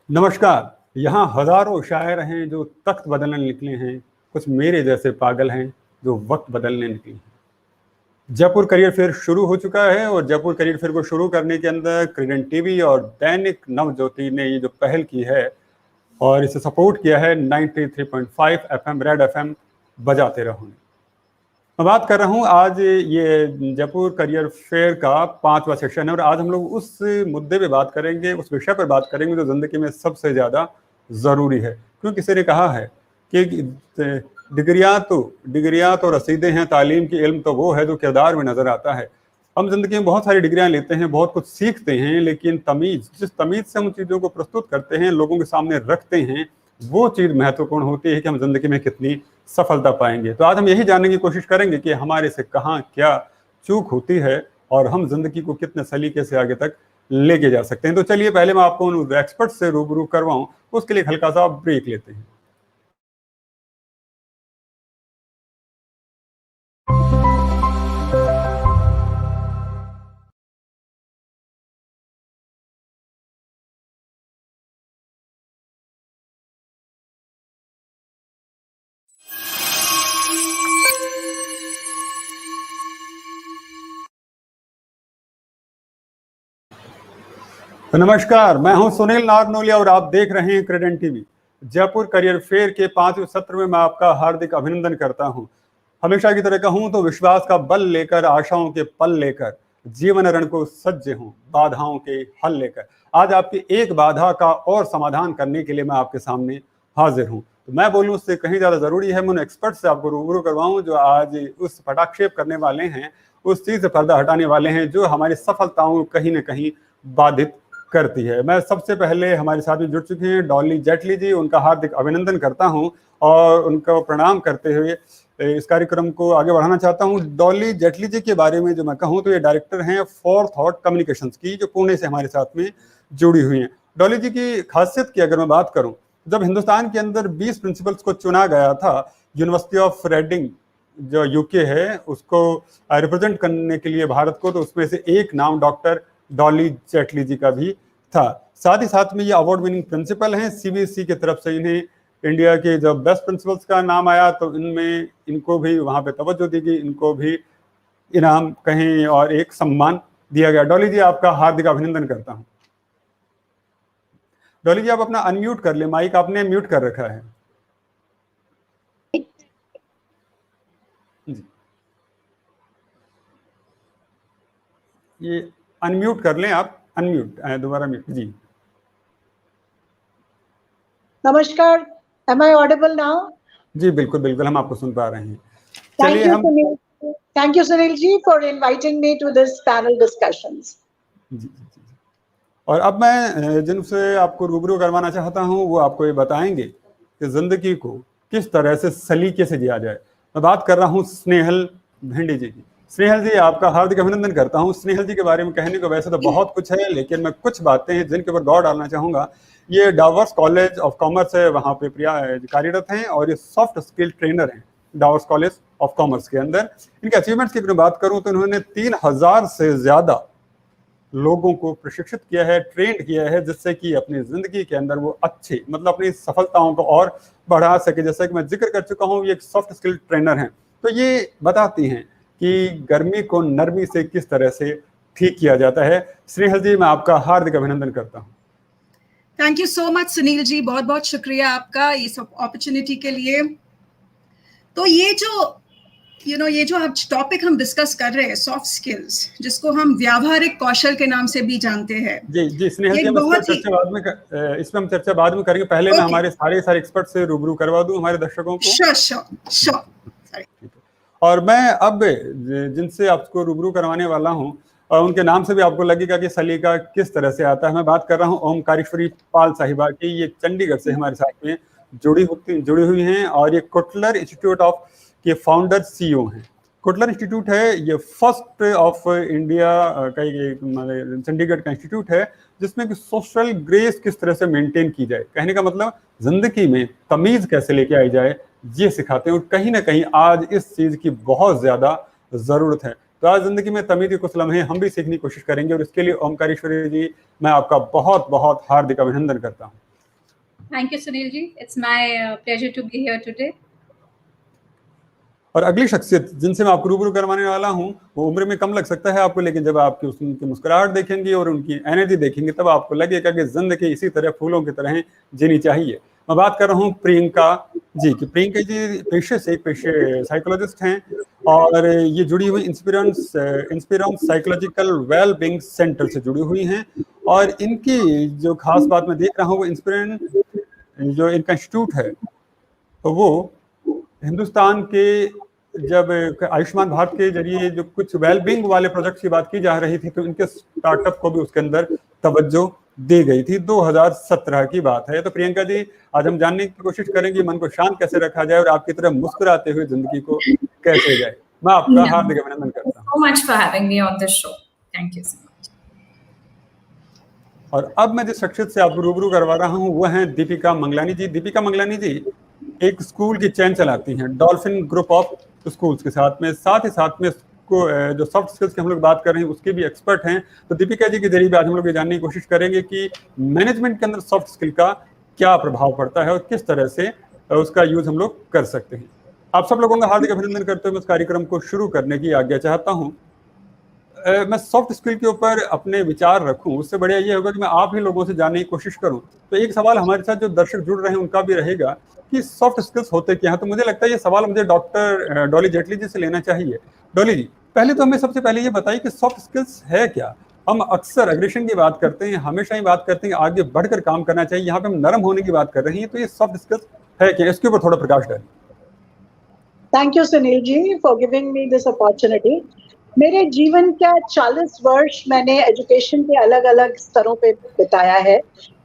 नमस्कार। यहाँ हजारों शायर हैं जो तख्त बदलने निकले हैं, कुछ मेरे जैसे पागल हैं जो वक्त बदलने निकले हैं। जयपुर करियर फेयर शुरू हो चुका है और जयपुर करियर फेयर को शुरू करने के अंदर क्रेडेंट टीवी और दैनिक नवज्योति ने ये जो पहल की है और इसे सपोर्ट किया है 93.5 FM रेड FM बजाते रहो ने। मैं बात कर रहा हूँ आज ये जयपुर करियर फेयर का 5वां सेशन है और आज हम लोग उस मुद्दे पे बात करेंगे, उस विषय पर बात करेंगे जो जिंदगी में सबसे ज़्यादा ज़रूरी है। क्योंकि किसी ने कहा है कि डिग्रियाँ तो रसीदें हैं, तालीम की इल्म तो वो है जो किरदार में नज़र आता है। हम जिंदगी में बहुत सारी डिग्रियाँ लेते हैं, बहुत कुछ सीखते हैं, लेकिन जिस तमीज़ से हम चीज़ों को प्रस्तुत करते हैं, लोगों के सामने रखते हैं, वो चीज़ महत्वपूर्ण होती है कि हम जिंदगी में कितनी सफलता पाएंगे। तो आज हम यही जानने की कोशिश करेंगे कि हमारे से कहाँ क्या चूक होती है और हम जिंदगी को कितने सलीके से आगे तक लेके जा सकते हैं। तो चलिए पहले मैं आपको उन एक्सपर्ट से रूबरू करवाऊं, उसके लिए हल्का सा ब्रेक लेते हैं। तो नमस्कार, मैं हूं सुनील नारनौलिया और आप देख रहे हैं क्रेडेंट टीवी। जयपुर करियर फेयर के 5वें सत्र में मैं आपका हार्दिक अभिनंदन करता हूं। हमेशा की तरह कहूं तो विश्वास का बल लेकर, आशाओं के पल लेकर, जीवन रण को सज्जे हूं, बाधाओं के हल लेकर। आज आपकी एक बाधा का और समाधान करने के लिए मैं आपके सामने हाजिर हूं। तो मैं बोलूं उससे कहीं ज्यादा जरूरी है मैं उन एक्सपर्ट से आपको रूबरू करवाऊं जो आज उस पटाक्षेप करने वाले हैं, उस चीज से पर्दा हटाने वाले हैं जो हमारी सफलताओं को कहीं ना कहीं बाधित करती है। मैं सबसे पहले हमारे साथ में जुड़ चुके हैं डॉली जेटली जी, उनका हार्दिक अभिनंदन करता हूं और उनको प्रणाम करते हुए इस कार्यक्रम को आगे बढ़ाना चाहता हूं। डॉली जेटली जी के बारे में जो मैं कहूं तो ये डायरेक्टर हैं फॉर थॉट कम्युनिकेशंस की, जो पुणे से हमारे साथ में जुड़ी हुई हैं। डॉली जी की खासियत की अगर मैं बात करूं, जब हिंदुस्तान के अंदर 20 प्रिंसिपल्स को चुना गया था, यूनिवर्सिटी ऑफ रेडिंग जो यूके है उसको रिप्रेजेंट करने के लिए भारत को, तो उसमें से एक नाम डॉक्टर डॉली जेटली जी का भी था। साथ ही साथ में ये अवार्ड विनिंग प्रिंसिपल हैं, सीबीएसई की तरफ से इन्हें इंडिया के जब बेस्ट प्रिंसिपल्स का नाम आया तो इनमें इनको भी वहां पे तवज्जो दी गई, इनको भी इनाम कहें और एक सम्मान दिया गया। डॉली जी आपका हार्दिक अभिनंदन करता हूं। डॉली जी आप अपना अनम्यूट कर ले, माइक आपने म्यूट कर रखा है जी। ये अनम्यूट कर लें आप, अनम्यूट दोबारा म्यूट जी। नमस्कार, am I audible now? जी बिल्कुल बिल्कुल, हम आपको सुन पा रहे हैं। Thank you Sunil ji for inviting me to this panel discussions. जी। और अब मैं जिनसे आपको रूबरू करवाना चाहता हूं वो आपको ये बताएंगे कि जिंदगी को किस तरह से सलीके से जिया जाए। मैं बात कर रहा हूं स्नेहल भिंडी जी की। स्नेहल जी आपका हार्दिक अभिनंदन करता हूं। स्नेहल जी के बारे में कहने को वैसे तो बहुत कुछ है, लेकिन मैं कुछ बातें हैं जिनके ऊपर गौर डालना चाहूंगा। ये डावर्स कॉलेज ऑफ कॉमर्स है, वहाँ पे कार्यरत हैं और ये सॉफ्ट स्किल ट्रेनर हैं डावर्स कॉलेज ऑफ कॉमर्स के अंदर। इनके अचीवमेंट्स की अगर बात करूं तो इन्होंने 3000 से ज्यादा लोगों को प्रशिक्षित किया है, ट्रेंड किया है, जिससे कि अपनी जिंदगी के अंदर वो अच्छे मतलब अपनी सफलताओं को और बढ़ा सके। जैसा कि मैं जिक्र कर चुका हूँ, ये एक सॉफ्ट स्किल ट्रेनर हैं, तो ये बताती हैं कि गर्मी को नरमी से किस तरह से ठीक किया जाता है। स्नेहल जी मैं आपका हार्दिक अभिनंदन करता हूँ। Thank you so much Sunil ji, बहुत बहुत शुक्रिया आपका इस अपॉर्चुनिटी के लिए। तो ये जो आज टॉपिक हम डिस्कस कर रहे हैं, सॉफ्ट स्किल्स, जिसको हम व्यावहारिक कौशल के नाम से भी जानते हैं। जी स्नेहल जी, इसमें हम चर्चा बाद में करेंगे। पहले मैं हमारे सारे एक्सपर्ट से रूबरू करवा दूं हमारे दर्शकों को। श्योर। और मैं अब जिनसे आपको रूबरू करवाने वाला हूं उनके नाम से भी आपको लगेगा कि सलीका किस तरह से आता है। मैं बात कर रहा हूं ओमकारेश्वरी पाल साहिबा की। ये चंडीगढ़ से हमारे साथ में जुड़ी हुई हैं और ये कुटलर इंस्टीट्यूट ऑफ के फाउंडर सीईओ हैं। कुटलर इंस्टीट्यूट है ये फर्स्ट ऑफ इंडिया का चंडीगढ़ का इंस्टीट्यूट है, जिसमें कि सोशल ग्रेस किस तरह से मेंटेन की जाए, कहने का मतलब जिंदगी में तमीज कैसे लेके आई जाए, ये सिखाते हैं। और कहीं ना कहीं आज इस चीज की बहुत ज्यादा जरूरत है। तो आज जिंदगी में तमीज के कुछ लम्हे हम भी सीखने की कोशिश करेंगे और इसके लिए ओमकारेश्वरी जी मैं आपका बहुत बहुत हार्दिक अभिनंदन करता हूँ। Thank you, Sunil ji. It's my pleasure to be here today. और अगली शख्सियत जिनसे मैं आपको रूबरू करवाने वाला हूं, वो उम्र में कम लग सकता है आपको, लेकिन जब आपकी उनकी मुस्कुराहट देखेंगे और उनकी एनर्जी देखेंगे तब आपको लगेगा कि जिंदगी इसी तरह फूलों की तरह जीनी चाहिए। मैं बात कर रहा हूं प्रियंका जी की। प्रियंका जी पेशे से साइकोलॉजिस्ट हैं और ये जुड़ी हुई इंस्पिरेंस साइकोलॉजिकल वेल बीइंग सेंटर से जुड़ी हुई हैं। और इनकी जो खास बात मैं देख रहा हूँ, वो इंस्पिरेंस जो इनका इंस्टीट्यूट है, तो वो हिंदुस्तान के जब आयुष्मान भारत के जरिए जो कुछ वेलबींग वाले प्रोजेक्ट की बात की जा रही थी, तो इनके स्टार्टअप को भी उसके अंदर तवज्जो दी गई थी। 2017 की बात है। तो प्रियंका जी, आज हम जानने की कोशिश करेंगे मन को शांत कैसे रखा जाए और आपकी तरह मुस्कुराते हुए जिंदगी को कैसे जाए। मैं आपका हार्दिक अभिनंदन करता हूँ। So much for having me on this show. Thank you so much. और अब मैं जिस शख्सियत से आपको रूबरू करवा रहा हूँ वो हैं दीपिका मंगलानी जी। दीपिका मंगलानी जी एक स्कूल की चेन चलाती हैं, डॉल्फिन ग्रुप ऑफ स्कूल्स के साथ में जो सॉफ्ट स्किल्स की हम लोग बात कर रहे हैं उसके भी एक्सपर्ट हैं। तो दीपिका जी के जरिए आज हम लोग ये जानने की कोशिश करेंगे कि मैनेजमेंट के अंदर सॉफ्ट स्किल का क्या प्रभाव पड़ता है और किस तरह से उसका यूज हम लोग कर सकते हैं। आप सब लोगों का हार्दिक अभिनंदन करते हुए इस कार्यक्रम को शुरू करने की आज्ञा चाहता हूँ। मैं सॉफ्ट स्किल के ऊपर अपने विचार रखूं, उससे बढ़िया ये होगा कि मैं आप ही लोगों से जानने की कोशिश करूं। तो एक सवाल हमारे साथ जो दर्शक जुड़ रहे हैं उनका भी रहेगा कि सॉफ्ट स्किल्स होते क्या हैं। तो मुझे लगता है ये सवाल मुझे डॉक्टर डॉली जेटली जी से लेना चाहिए। डॉली जी, पहले तो हमें सबसे पहले ये बताइए कि सॉफ्ट स्किल्स है क्या। हम अक्सर एग्रेशन की बात करते हैं, हमेशा ही बात करते हैं आगे बढ़कर काम करना चाहिए, यहाँ पे हम नरम होने की बात कर रहे हैं। तो ये सॉफ्ट स्किल्स है क्या, इसके ऊपर थोड़ा प्रकाश डालिए। Thank you Sunil ji for giving me this opportunity. मेरे जीवन का 40 वर्ष मैंने एजुकेशन के अलग अलग स्तरों पे बिताया है।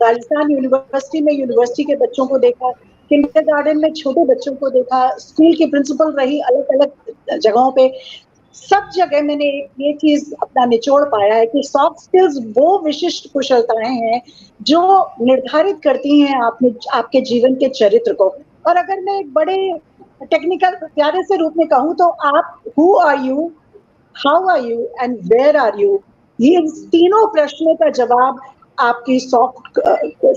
राजस्थान यूनिवर्सिटी में यूनिवर्सिटी के बच्चों को देखा, किंडरगार्टन में छोटे बच्चों को देखा, स्कूल की प्रिंसिपल रही अलग अलग जगहों पे। सब जगह मैंने ये चीज अपना निचोड़ पाया है कि सॉफ्ट स्किल्स वो विशिष्ट कुशलताएं हैं जो निर्धारित करती हैं आपके जीवन के चरित्र को। और अगर मैं एक बड़े टेक्निकल प्यारे से रूप में कहूँ तो आप who are you, how are you and where are you, ये तीनों प्रश्नों का जवाब आपकी सॉफ्ट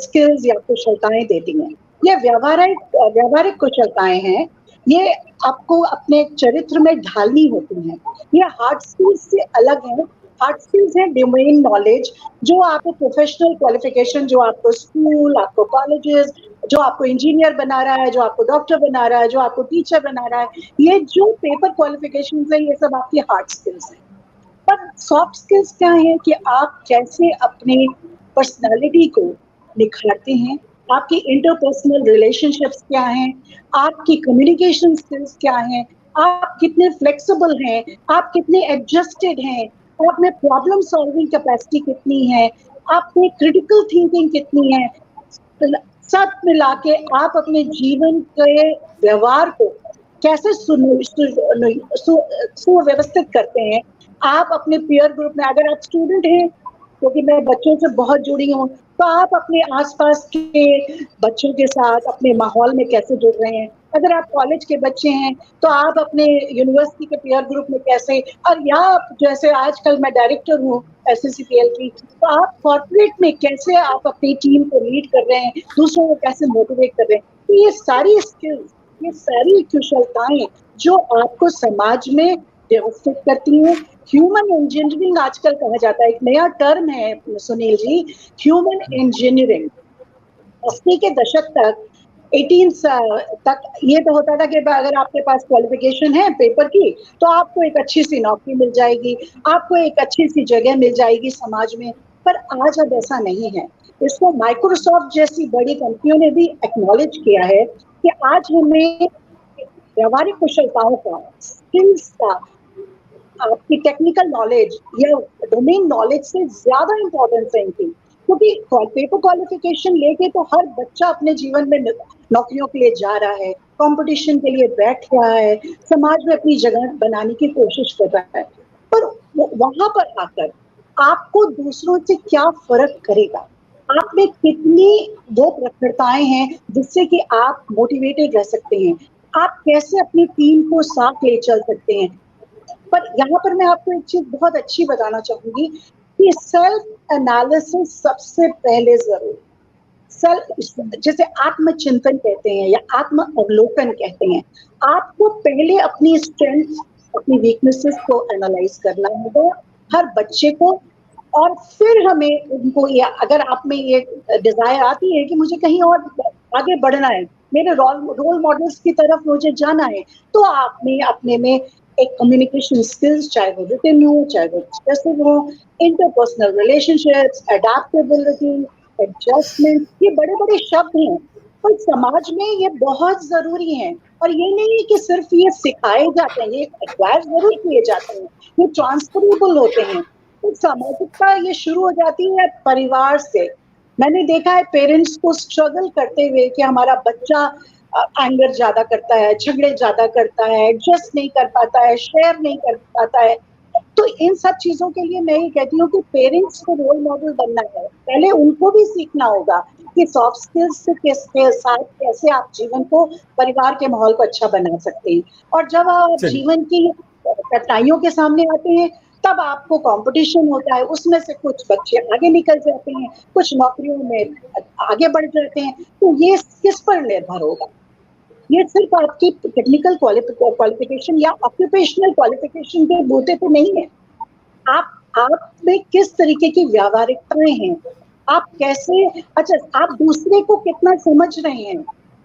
स्किल्स या कुशलताएं देती हैं। ये व्यावहारिक कुशलताएं हैं, ये आपको अपने चरित्र में ढालनी होती हैं। ये हार्ड स्किल्स से अलग है। हार्ड स्किल्स है डोमेन नॉलेज, जो आपको प्रोफेशनल क्वालिफिकेशन, जो आपको स्कूल, आपको कॉलेजेस, जो आपको इंजीनियर बना रहा है, जो आपको डॉक्टर बना रहा है, जो आपको टीचर बना रहा है, ये जो पेपर क्वालिफिकेशन है, ये सब आपकी हार्ड स्किल्स हैं। पर सॉफ्ट स्किल्स क्या है कि आप कैसे अपने पर्सनालिटी को निखारते हैं, आपकी इंटरपर्सनल रिलेशनशिप्स क्या हैं, आपकी कम्युनिकेशन स्किल्स क्या हैं, आप कितने फ्लेक्सिबल हैं, आप कितने एडजस्टेड हैं, आप में प्रॉब्लम सॉल्विंग कैपेसिटी कितनी है, आप में क्रिटिकल थिंकिंग कितनी है। सब मिला के आप अपने जीवन के व्यवहार को कैसे सुव्यवस्थित करते हैं। आप अपने पीयर ग्रुप में, अगर आप स्टूडेंट हैं, क्योंकि मैं बच्चों से बहुत जुड़ी हूँ, तो आप अपने आसपास के बच्चों के साथ अपने माहौल में कैसे जुड़ रहे हैं। अगर आप कॉलेज के बच्चे हैं तो आप अपने यूनिवर्सिटी के पीयर ग्रुप में कैसे, और या जैसे आजकल मैं डायरेक्टर हूँ SSCPL की, तो आप कॉर्पोरेट में कैसे आप अपनी टीम को लीड कर रहे हैं, दूसरों को कैसे मोटिवेट कर रहे हैं। तो ये सारी स्किल्स, ये सारी कुशलताएं जो आपको समाज में व्यवस्थित करती हैं। ह्यूमन इंजीनियरिंग आजकल कहा जाता है, एक नया टर्म है सुनील जी, ह्यूमन इंजीनियरिंग। 80 के दशक तक 18 तक ये तो होता था कि अगर आपके पास क्वालिफिकेशन है पेपर की तो आपको एक अच्छी सी नौकरी मिल जाएगी, आपको एक अच्छी सी जगह मिल जाएगी समाज में। पर आज अब ऐसा नहीं है। इसको माइक्रोसॉफ्ट जैसी बड़ी कंपनियों ने भी एक्नॉलेज किया है कि आज हमें व्यावहारिक कुशलताओं का, स्किल्स का, आपकी टेक्निकल नॉलेज या डोमेन नॉलेज से ज्यादा इंपॉर्टेंस है इनकी। क्योंकि पेपर क्वालिफिकेशन लेके तो हर बच्चा अपने जीवन में नौकरियों के लिए जा रहा है, कंपटीशन के लिए बैठ रहा है, समाज में अपनी जगह बनाने की कोशिश कर रहा है। पर वहां पर आकर आपको दूसरों से क्या फर्क करेगा, आप में कितनी वो प्रखरताएं हैं जिससे कि आप मोटिवेटेड रह सकते हैं, आप कैसे अपनी टीम को साथ ले चल सकते हैं। पर यहाँ पर मैं आपको एक चीज बहुत अच्छी बताना चाहूंगी कि सेल्फ एनालिसिस सबसे पहले जरूरी। जैसे आत्मचिंतन कहते हैं या आत्म अवलोकन कहते हैं। आपको पहले अपनी स्ट्रेंथ, अपनी वीकनेसेस को एनालाइज करना होगा हर बच्चे को, और फिर हमें उनको, या अगर आप में ये डिजायर आती है कि मुझे कहीं और आगे बढ़ना है, मेरे रोल मॉडल्स की तरफ मुझे जाना है, तो आपने अपने में एक कम्युनिकेशन स्किल्स, चाहे वो रिटन हो, चाहे वो एक्सप्रेसिव हो, इंटरपर्सनल रिलेशनशिप्स, अडेप्टेबिलिटी, एडजस्टमेंट, ये बड़े बड़े शब्द हैं पर समाज में ये बहुत जरूरी है। और ये नहीं है कि सिर्फ ये सिखाए जाते हैं, ये एक्वायर जरूर किए जाते हैं, ये ट्रांसफरेबल होते हैं। तो सामाजिकता ये शुरू हो जाती है परिवार से। मैंने देखा है पेरेंट्स को स्ट्रगल करते हुए कि हमारा बच्चा एंगर ज्यादा करता है, झगड़े ज्यादा करता है, एडजस्ट नहीं कर पाता है, शेयर नहीं कर पाता है। तो इन सब चीजों के लिए मैं ये कहती हूँ कि पेरेंट्स को रोल मॉडल बनना है, पहले उनको भी सीखना होगा कि सॉफ्ट स्किल्स के साथ कैसे आप जीवन को, परिवार के माहौल को अच्छा बना सकते हैं। और जब आप जीवन की कठिनाइयों के सामने आते हैं तब आपको कंपटीशन होता है, उसमें से कुछ बच्चे आगे निकल जाते हैं, कुछ नौकरियों में आगे बढ़ जाते हैं। तो ये किस पर निर्भर होगा? ये सिर्फ आपकी टेक्निकल क्वालिफिकेशन या ऑक्यूपेशनल क्वालिफिकेशन के बूते पे नहीं है। आप में किस तरीके की व्यावहारिकताएं हैं, आप कैसे, अच्छा आप दूसरे को कितना समझ रहे हैं।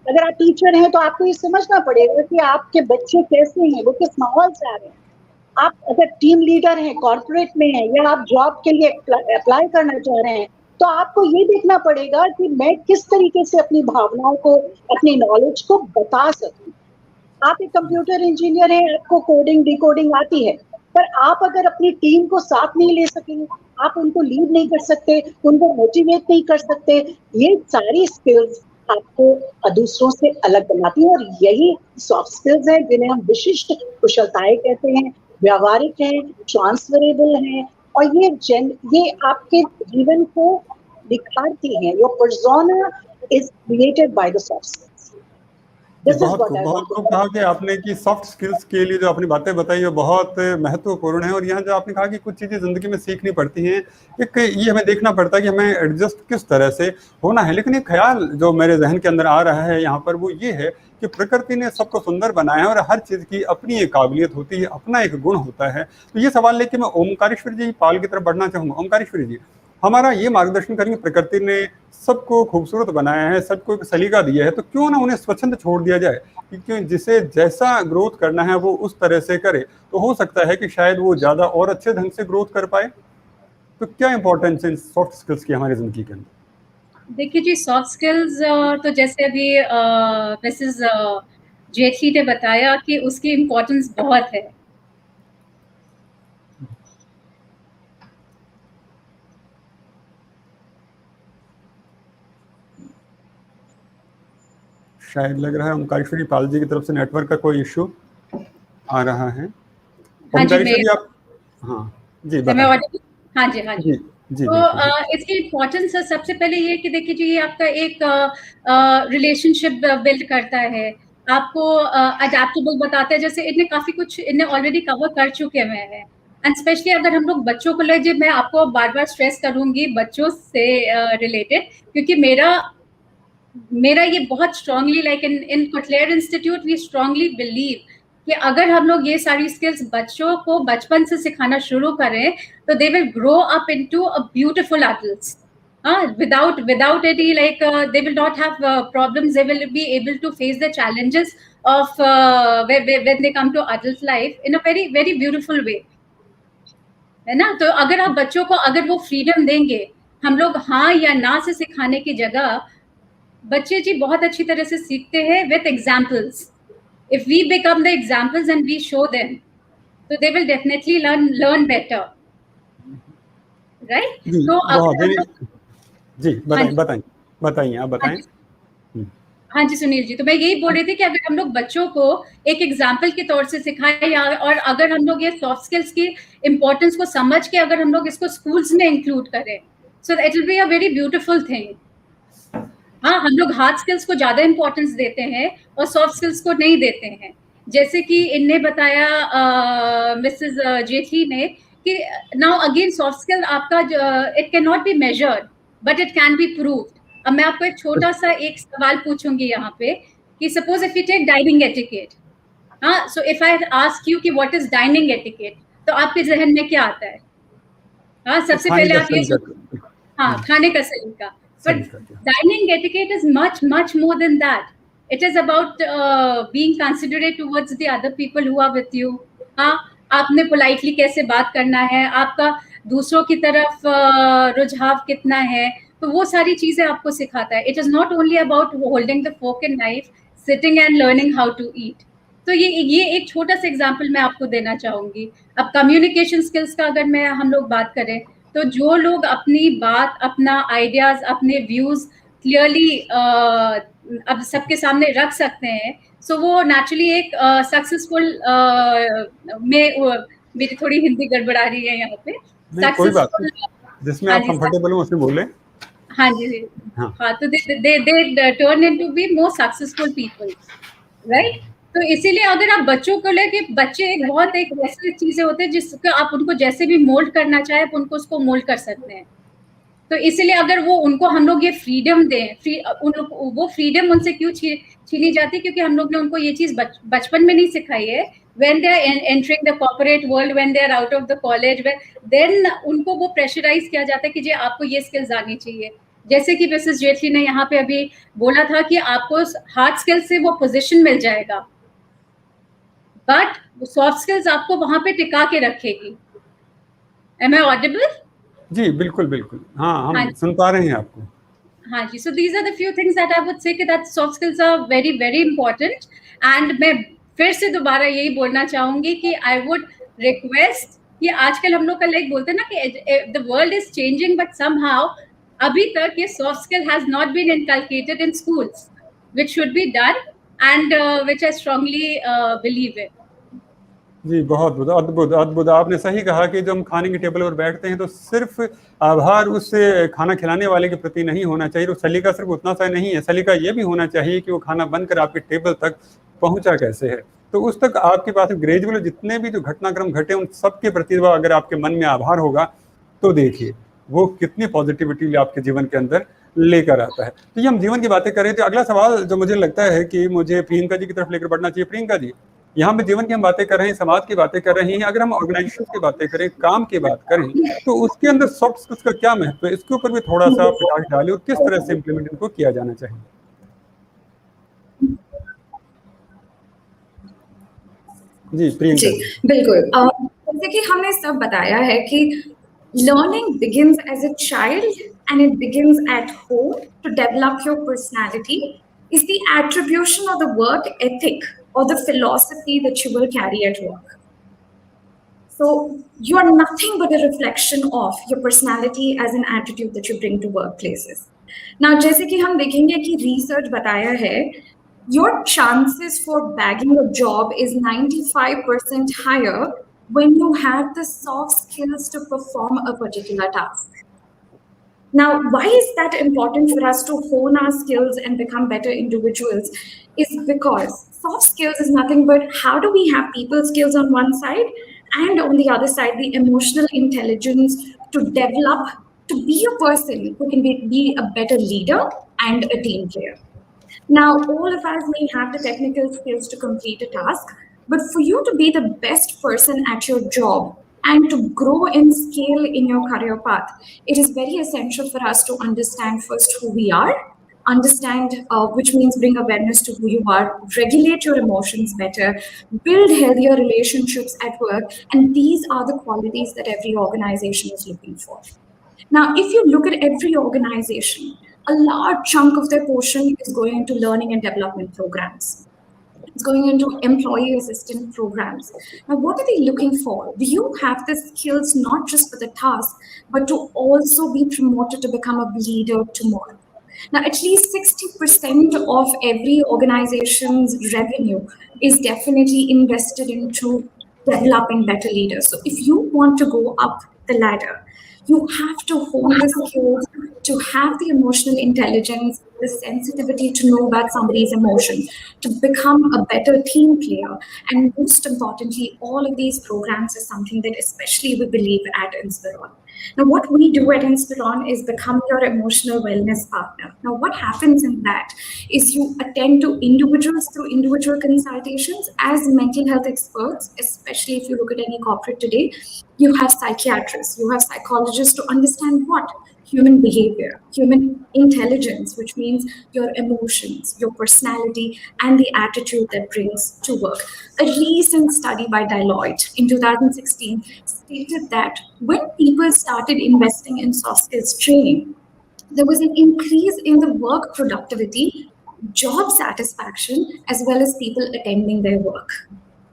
अगर आप टीचर हैं तो आपको ये समझना पड़ेगा कि आपके बच्चे कैसे हैं, वो किस माहौल से आ रहे हैं। आप अगर टीम लीडर हैं, कॉर्पोरेट में हैं, या आप जॉब के लिए अप्लाई करना चाह रहे हैं, तो आपको ये देखना पड़ेगा कि मैं किस तरीके से अपनी भावनाओं को, अपनी नॉलेज को बता सकूं। आप एक कंप्यूटर इंजीनियर हैं, आपको कोडिंग डिकोडिंग आती है, पर आप अगर अपनी टीम को साथ नहीं ले सकेंगे, आप उनको लीड नहीं कर सकते, उनको मोटिवेट नहीं कर सकते, ये सारी स्किल्स आपको दूसरों से अलग बनाती है। और यही सॉफ्ट स्किल्स है जिन्हें हम विशिष्ट कुशलताएं कहते हैं, व्यावहारिक हैं, ट्रांसफरेबल हैं, और ये आपके जीवन को दिखाती हैं। Your persona is created by the soft skills. बहुत खूब कहा कि आपने कि सॉफ्ट स्किल्स के लिए जो आपने बातें बताई वो बहुत महत्वपूर्ण है। और यहाँ जो आपने कहा कि कुछ चीज़ें जिंदगी में सीखनी पड़ती हैं, एक ये हमें देखना पड़ता है कि हमें एडजस्ट किस तरह से होना है। लेकिन एक ख्याल जो मेरे जहन के अंदर आ रहा है यहाँ पर वो ये है कि प्रकृति ने सबको सुंदर बनाया है और हर चीज़ की अपनी एक काबिलियत होती है, अपना एक गुण होता है। तो ये सवाल लेके मैं ओमकारेश्वर जी पाल की तरफ बढ़ना चाहूँगा। ओमकारेश्वर जी, हमारा ये मार्गदर्शन करेंगे, प्रकृति ने सबको खूबसूरत बनाया है, सबको एक सलीका दिया है, तो क्यों ना उन्हें स्वच्छंद छोड़ दिया जाए, क्योंकि जिसे जैसा ग्रोथ करना है वो उस तरह से करे, तो हो सकता है कि शायद वो ज़्यादा और अच्छे ढंग से ग्रोथ कर पाए। तो क्या इंपॉर्टेंस है सॉफ्ट स्किल्स की हमारी जिंदगी के अंदर? देखिए जी, सॉफ्ट स्किल्स तो जैसे अभी मिसेस जेटली ने बताया कि उसकी इम्पोर्टेंस बहुत है। शायद लग रहा है ओमकारेश्वरी पाल जी की तरफ से नेटवर्क का कोई इश्यू आ रहा है। ओमकारेश्वरी आप, हाँ जी बताएं। हाँ जी हाँ जी, जी तो इसकी इम्पोर्टेंस सबसे पहले ये कि देखिए जी, ये आपका एक रिलेशनशिप बिल्ड करता है, आपको अडेप्टेबल बताता है। जैसे इन्हें काफी कुछ इन्हें ऑलरेडी कवर कर चुके हुए हैं, एंड स्पेशली अगर हम लोग बच्चों को ले, मैं आपको बार बार स्ट्रेस करूंगी बच्चों से रिलेटेड, क्योंकि मेरा ये बहुत स्ट्रांगली, लाइक इन कुटलेर इंस्टीट्यूट वी स्ट्रांगली बिलीव कि अगर हम लोग ये सारी स्किल्स बच्चों को बचपन से सिखाना शुरू करें तो they will grow up into a beautiful adults, without any like they will not have problems, they will be able to face the challenges of when they come to adult life in a very very beautiful way, है ना। तो अगर आप बच्चों को अगर वो freedom देंगे, हम लोग हाँ या ना से सिखाने की जगह, बच्चे जी बहुत अच्छी तरह से सीखते हैं with examples. If we become the examples and we show them, so they will definitely learn better, right? तो जी बताइए आप बताएं। हाँ जी सुनील जी, तो मैं यही बोल रही थी कि अगर हम लोग बच्चों को एक एग्जाम्पल के तौर से सिखाएं, और अगर हम लोग ये सॉफ्ट स्किल्स की इम्पोर्टेंस को समझ के अगर हम लोग इसको स्कूल्स में इंक्लूड करें, so it will be a very beautiful thing. हाँ, हम लोग हार्ड स्किल्स को ज्यादा इंपॉर्टेंस देते हैं और सॉफ्ट स्किल्स को नहीं देते हैं। जैसे कि इनने बताया मिसेस जेटली ने कि नाउ अगेन सॉफ्ट स्किल आपका it can not be measured but it can be proved. अब मैं आपको एक छोटा सा एक सवाल पूछूंगी यहाँ पे कि suppose if you take dining etiquette, हाँ, so if I ask you कि व्हाट इज डाइनिंग एटिकेट, तो आपके जहन में क्या आता है? हाँ, सबसे पहले आप ये हाँ, खाने का सलीका, but dining etiquette is much much more than that. It is about being considerate towards the other people who are with you. हाँ, आपने पोलाइटली कैसे बात करना है, आपका दूसरों की तरफ रुझाव कितना है, तो वो सारी चीजें आपको सिखाता है. It is not only about holding the fork and knife, sitting and learning how to eat. तो ये एक छोटा सा एग्जाम्पल मैं आपको देना चाहूंगी. अब कम्युनिकेशन स्किल्स का अगर मैं हम लोग बात करें, तो जो लोग अपनी बात, अपना आइडियाज, अपने व्यूज क्लियरली अब सबके सामने रख सकते हैं, सो वो नेचुरली एक सक्सेसफुल में मेरी थोड़ी हिंदी गड़बड़ा रही है यहाँ पे, सक्सेसफुल जिसमें आप कंफर्टेबल हो उसमें बोले. हाँ जी, हाँ, तो they turn into be more successful people, right. तो इसीलिए अगर आप बच्चों को लेके, बच्चे एक बहुत एक ऐसी चीजें होते हैं जिसको आप उनको जैसे भी मोल्ड करना चाहे, आप उनको उसको मोल्ड कर सकते हैं. तो इसीलिए अगर वो उनको हम लोग ये फ्रीडम दें, वो फ्रीडम उनसे क्यों छीनी जाती है? क्योंकि हम लोग ने उनको ये चीज बचपन में नहीं सिखाई है. When they are entering the corporate world, when they are out of the college, then उनको वो प्रेशराइज किया जाता है कि जी आपको ये स्किल्स आनी चाहिए. जैसे कि मिसेस जेटली ने यहाँ पे अभी बोला था कि आपको हार्ड स्किल्स से वो पोजिशन मिल जाएगा, बट सॉफ्ट स्किल्स आपको वहां पे टिका के रखेगी. M I audible? जी बिल्कुल बिल्कुल, हाँ, हम सुन पा रहे हैं आपको. हाँ जी, so these are the few things that I would say that soft skills are very very important. And मैं फिर से दोबारा यही बोलना चाहूंगी कि आई वुड रिक्वेस्ट कि आजकल हम लोग का लाइक बोलते हैं ना कि the world is changing, but somehow अभी तक ये soft skill has not been inculcated in schools, which should be done and which I strongly believe in. जी बहुत बहुत अद्भुत अद्भुत, आपने सही कहा कि जब हम खाने की टेबल पर बैठते हैं तो सिर्फ आभार उस खाना खिलाने वाले के प्रति नहीं होना चाहिए. वो सलीका सिर्फ उतना सा नहीं है, सलीका ये भी होना चाहिए कि वो खाना बनकर आपके टेबल तक पहुंचा कैसे है. तो उस तक आपके पास ग्रेजुअल जितने भी जो घटनाक्रम घटे उन सबके प्रति अगर आपके मन में आभार होगा तो देखिए वो कितनी पॉजिटिविटी आपके जीवन के अंदर लेकर आता है. तो ये हम जीवन की बातें करें तो अगला सवाल जो मुझे लगता है कि मुझे प्रियंका जी की तरफ लेकर बढ़ना चाहिए. प्रियंका जी, यहाँ पे जीवन की हम बातें कर रहे हैं, समाज की बातें कर रहे हैं, अगर हम ऑर्गेनाइजेशन की बातें करें, काम की बात करें, तो उसके अंदर सॉफ्ट स्किल्स का क्या महत्व है? इसके ऊपर भी थोड़ा सा प्रकाश डालें और किस तरह से इम्प्लीमेंट इनको किया जाना चाहिए. जी प्रियंका जी. बिल्कुल, जैसे कि हमने सब बताया है कि learning begins as a child and it begins at home. To develop your personality is the attribution of the work ethic or the philosophy that you will carry at work. So you are nothing but a reflection of your personality as an attitude that you bring to workplaces. Now, जैसे कि हम देखेंगे कि research बताया है, your chances for bagging a job is 95% higher when you have the soft skills to perform a particular task. Now, why is that important for us to hone our skills and become better individuals? Is because soft skills is nothing but how do we have people skills on one side and on the other side, the emotional intelligence to develop to be a person who can be a better leader and a team player. Now, all of us may have the technical skills to complete a task, but for you to be the best person at your job and to grow and scale in your career path, it is very essential for us to understand first who we are, understand which means bring awareness to who you are, regulate your emotions better, build healthier relationships at work, and these are the qualities that every organization is looking for. Now, if you look at every organization, a large chunk of their portion is going into learning and development programs. It's going into employee assistance programs. Now, what are they looking for? Do you have the skills not just for the task, but to also be promoted to become a leader tomorrow? Now, at least 60% of every organization's revenue is definitely invested into developing better leaders. So if you want to go up the ladder, you have to hone the skills to have the emotional intelligence, the sensitivity to know about somebody's emotions, to become a better team player. And most importantly, all of these programs is something that especially we believe at Inspiron. Now, what we do at Inspiron is become your emotional wellness partner. Now, what happens in that is you attend to individuals through individual consultations as mental health experts, especially if you look at any corporate today. You have psychiatrists, you have psychologists to understand what? Human behavior, human intelligence, which means your emotions, your personality, and the attitude that brings to work. A recent study by Deloitte in 2016 stated that when people started investing in soft skills training, there was an increase in the work productivity, job satisfaction, as well as people attending their work.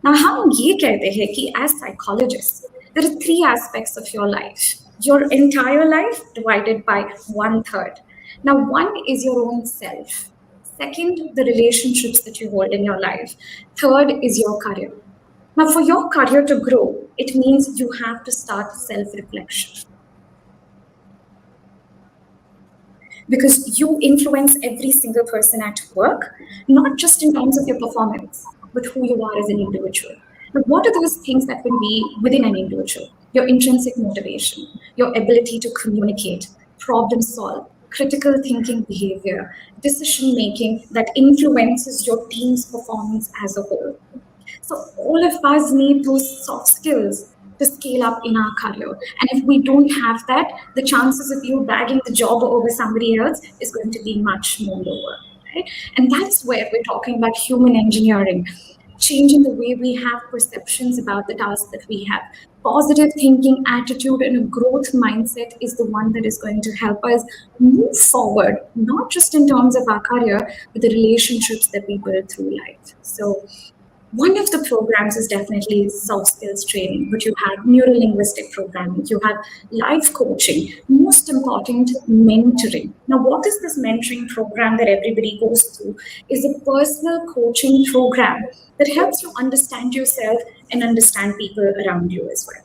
Now, हम ये कहते हैं कि as psychologists, there are three aspects of your life. Your entire life divided by 1/3. Now, one is your own self. Second, the relationships that you hold in your life. Third is your career. Now, for your career to grow, it means you have to start self-reflection. Because you influence every single person at work, not just in terms of your performance, but who you are as an individual. But what are those things that will be within an individual? Your intrinsic motivation, your ability to communicate, problem solve, critical thinking behavior, decision making that influences your team's performance as a whole. So all of us need those soft skills to scale up in our career. And if we don't have that, the chances of you bagging the job over somebody else is going to be much more lower. Right? And that's where we're talking about human engineering, changing the way we have perceptions about the tasks that we have. Positive thinking, attitude, and a growth mindset is the one that is going to help us move forward, not just in terms of our career, but the relationships that we build through life. So one of the programs is definitely soft skills training, but you have neuro-linguistic programming, you have life coaching, most important, mentoring. Now, what is this mentoring program that everybody goes through? Is a personal coaching program that helps you understand yourself and understand people around you as well.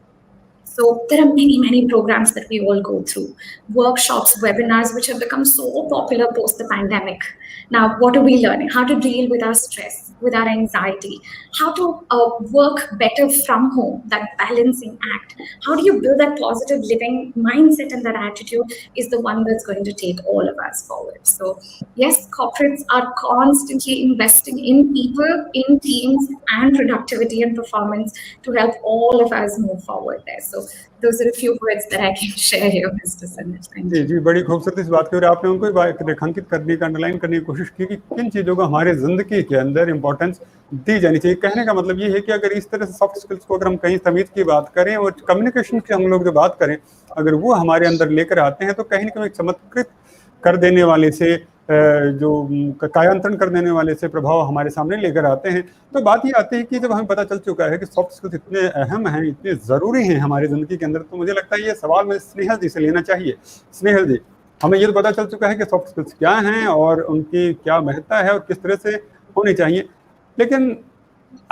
So there are many, many programs that we all go through. Workshops, webinars, which have become so popular post the pandemic. Now, what are we learning? How to deal with our stress, with our anxiety, how to work better from home, that balancing act. How do you build that positive living mindset, and that attitude is the one that's going to take all of us forward. So yes, corporates are constantly investing in people, in teams, and productivity and performance to help all of us move forward there. So those are a few words that I can share here, Mr. Sunil. जी, बड़ी खूबसूरती से बात की और आपने उनको रेखांकित करने का, अंडरलाइन करने की कोशिश की कि किन चीज़ों को हमारे ज़िंदगी के अंदर इंपॉर्टेंस दी जानी चाहिए। कहने का मतलब ये है कि अगर इस तरह से सॉफ्ट स्किल्स को अगर हम कहीं तमीज़ की बात करें और कम्युनिकेशन की हम लोग जो बात करें, अगर वो हमारे अंदर लेकर आते हैं तो कहीं ना कहीं चमत्कृत कर देने वाले से, जो कायांतरण कर देने वाले से प्रभाव हमारे सामने लेकर आते हैं। तो बात ये आती है कि जब हमें पता चल चुका है कि सॉफ्ट स्किल्स इतने अहम हैं, इतने ज़रूरी हैं हमारी ज़िंदगी के अंदर, तो मुझे लगता है ये सवाल मैं स्नेहल जी से लेना चाहिए। स्नेहल जी, हमें ये तो पता चल चुका है कि सॉफ्ट स्किल्स क्या हैं और उनकी क्या महत्ता है और किस तरह से होनी चाहिए, लेकिन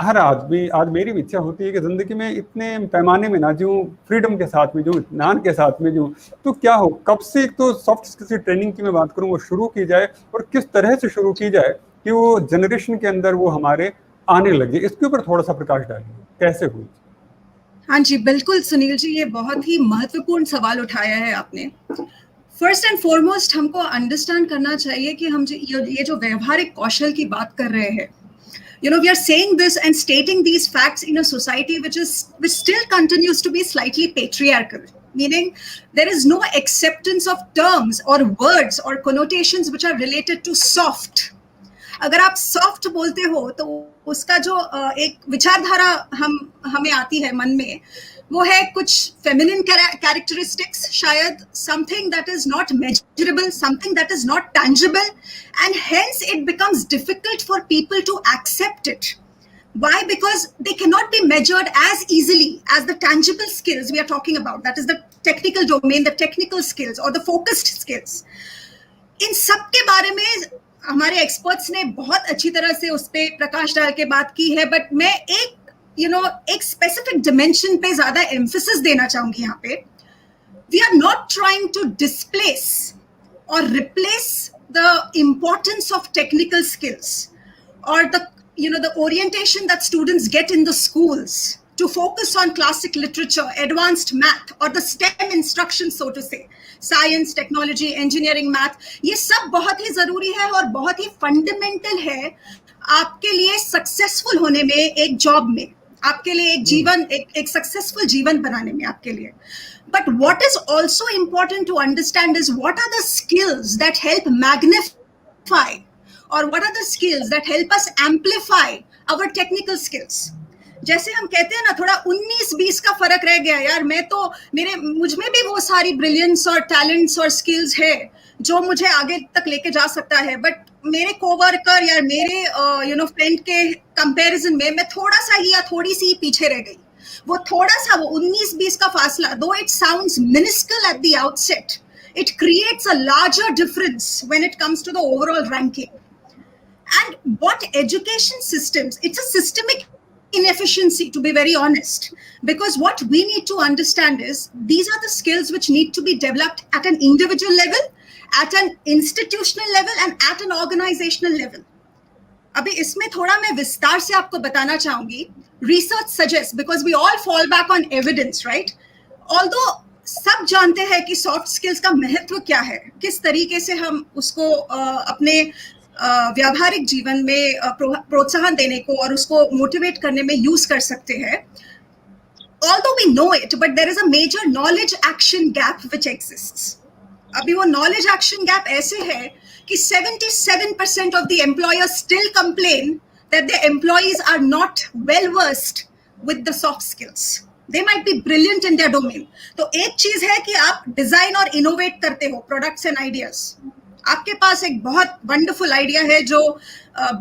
हर आदमी, आज मेरी भी इच्छा होती है कि ज़िंदगी में इतने पैमाने में ना जीऊँ, फ्रीडम के साथ में जीऊँ, इत्मीनान के साथ में जीऊँ। तो क्या हो, कब से एक तो सॉफ्ट स्किल्स की ट्रेनिंग की मैं बात करूँ वो शुरू की जाए और किस तरह से शुरू की जाए कि वो जनरेशन के अंदर वो हमारे आने लगे, इसके ऊपर थोड़ा सा प्रकाश डालिए, कैसे हुई? हाँ जी, बिल्कुल सुनील जी, ये बहुत ही महत्वपूर्ण सवाल उठाया है आपने। फर्स्ट एंड फॉरमोस्ट हमको अंडरस्टैंड करना चाहिए कि हम ये जो व्यवहारिक कौशल की बात कर रहे हैं, we are saying this and stating these facts in a society which still continues to be slightly patriarchal, meaning there is no acceptance of terms or words or connotations which are related to soft. अगर आप soft बोलते हो तो उसका जो एक विचारधारा हमें आती है मन में, वो है कुछ feminine characteristics, शायद something that is not measurable, something that is not tangible, and hence it becomes difficult for people to accept it. Why? Because they cannot be measured as easily as the tangible skills we are talking about. That is the technical domain, the technical skills or the focused skills. इन सब के बारे में हमारे experts ने बहुत अच्छी तरह से उस पे प्रकाश डाल के बात की है, बट मैं एक स्पेसिफिक डिमेंशन पे ज्यादा एम्फेसिस देना चाहूंगी यहाँ पे. We are not trying to displace और replace the importance of technical skills or the orientation that students get in the schools to focus on classic literature, advanced math, or the STEM instruction, so to say, science, technology, engineering, math, ये सब बहुत ही जरूरी है और बहुत ही fundamental है आपके लिए सक्सेसफुल होने में, एक जॉब में, आपके लिए एक जीवन, एक सक्सेसफुल जीवन बनाने में आपके लिए. But what is also important to understand is what are the skills that help magnify, or what are the skills that help us amplify our technical skills. जैसे हम कहते हैं ना, थोड़ा 19-20 का फर्क रह गया यार. मैं तो मुझ में भी वो सारी ब्रिलियंस और टैलेंट्स और स्किल्स है जो मुझे आगे तक लेके जा सकता है, बट मेरे कोवर्कर या मेरे फ्रेंड के कंपैरिजन में मैं थोड़ा सा ही या थोड़ी सी पीछे रह गई. वो थोड़ा सा, वो 19-20 का फासला, though it sounds minuscule at the outset, it creates a larger difference when it comes to the overall ranking. And what education systems, it's a systemic inefficiency, to be very honest, because what we need to understand is these are the skills which need to be developed at an individual level, at an institutional level, and at an organizational level. अभी इसमें थोड़ा मैं विस्तार से आपको बताना चाहूंगी. Research suggests, because we all fall back on evidence, right? Although सब जानते हैं कि सॉफ्ट स्किल्स का महत्व क्या है, किस तरीके से हम उसको अपने व्यावहारिक जीवन में प्रोत्साहन देने को और उसको मोटिवेट करने में यूज कर सकते हैं. Although we know it, but there is a major knowledge action gap which exists. अभी वो knowledge action gap ऐसे है कि 77% of the employers still complain that their employees are not well versed with the soft skills. They might be brilliant in their domain. तो एक चीज है कि आप डिजाइन और इनोवेट करते हो प्रोडक्ट्स एंड आइडियाज. आपके पास एक बहुत वंडरफुल आइडिया है जो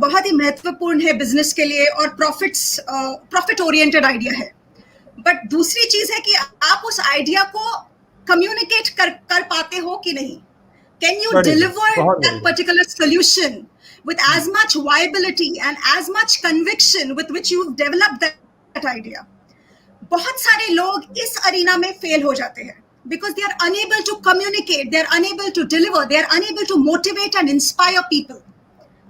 बहुत ही महत्वपूर्ण है बिजनेस के लिए और प्रॉफिट ओरिएंटेड आइडिया है. बट दूसरी चीज है कि आप उस आइडिया को कम्युनिकेट कर पाते हो कि नहीं. Can you deliver that particular solution with as much viability and as much conviction with which you've developed that idea. बहुत सारे लोग इस अरीना में फेल हो जाते हैं because they are unable to communicate, they are unable to deliver, they are unable to motivate and inspire people,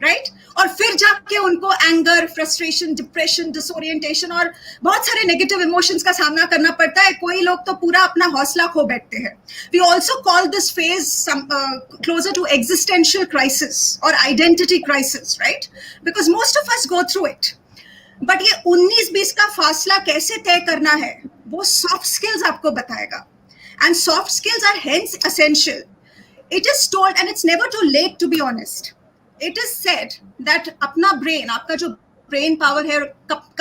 right? और फिर जाके उनको एंगर, फ्रस्ट्रेशन, डिप्रेशन, डिसोरिएंटेशन और बहुत सारे नेगेटिव इमोशंस का सामना करना पड़ता है. कोई लोग तो पूरा अपना हौसला खो बैठते हैं. We also call this phase closer to existential crisis और identity crisis, right? Because most of us go through it. But ये 19-20 का फासला कैसे तय करना है वो सॉफ्ट स्किल्स आपको बताएगा. And soft skills are hence essential. It is told and it's never too late to be honest. It is said that अपना brain, आपका जो brain power है,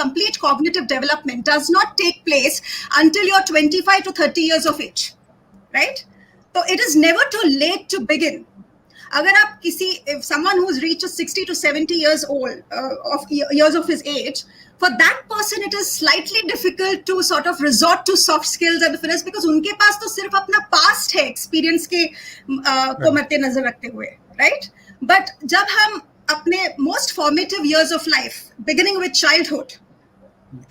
complete cognitive development does not take place until you're 25 to 30 years of age, right? So it is never too late to begin. अगर आप if someone who's reached 60 to 70 years old, years of his age, for that person it is slightly difficult to sort of resort to soft skills and fitness because उनके पास तो सिर्फ अपना past है experience के को मद्दे नजर रखते हुए, right? But जब हम अपने most formative years of life, beginning with childhood,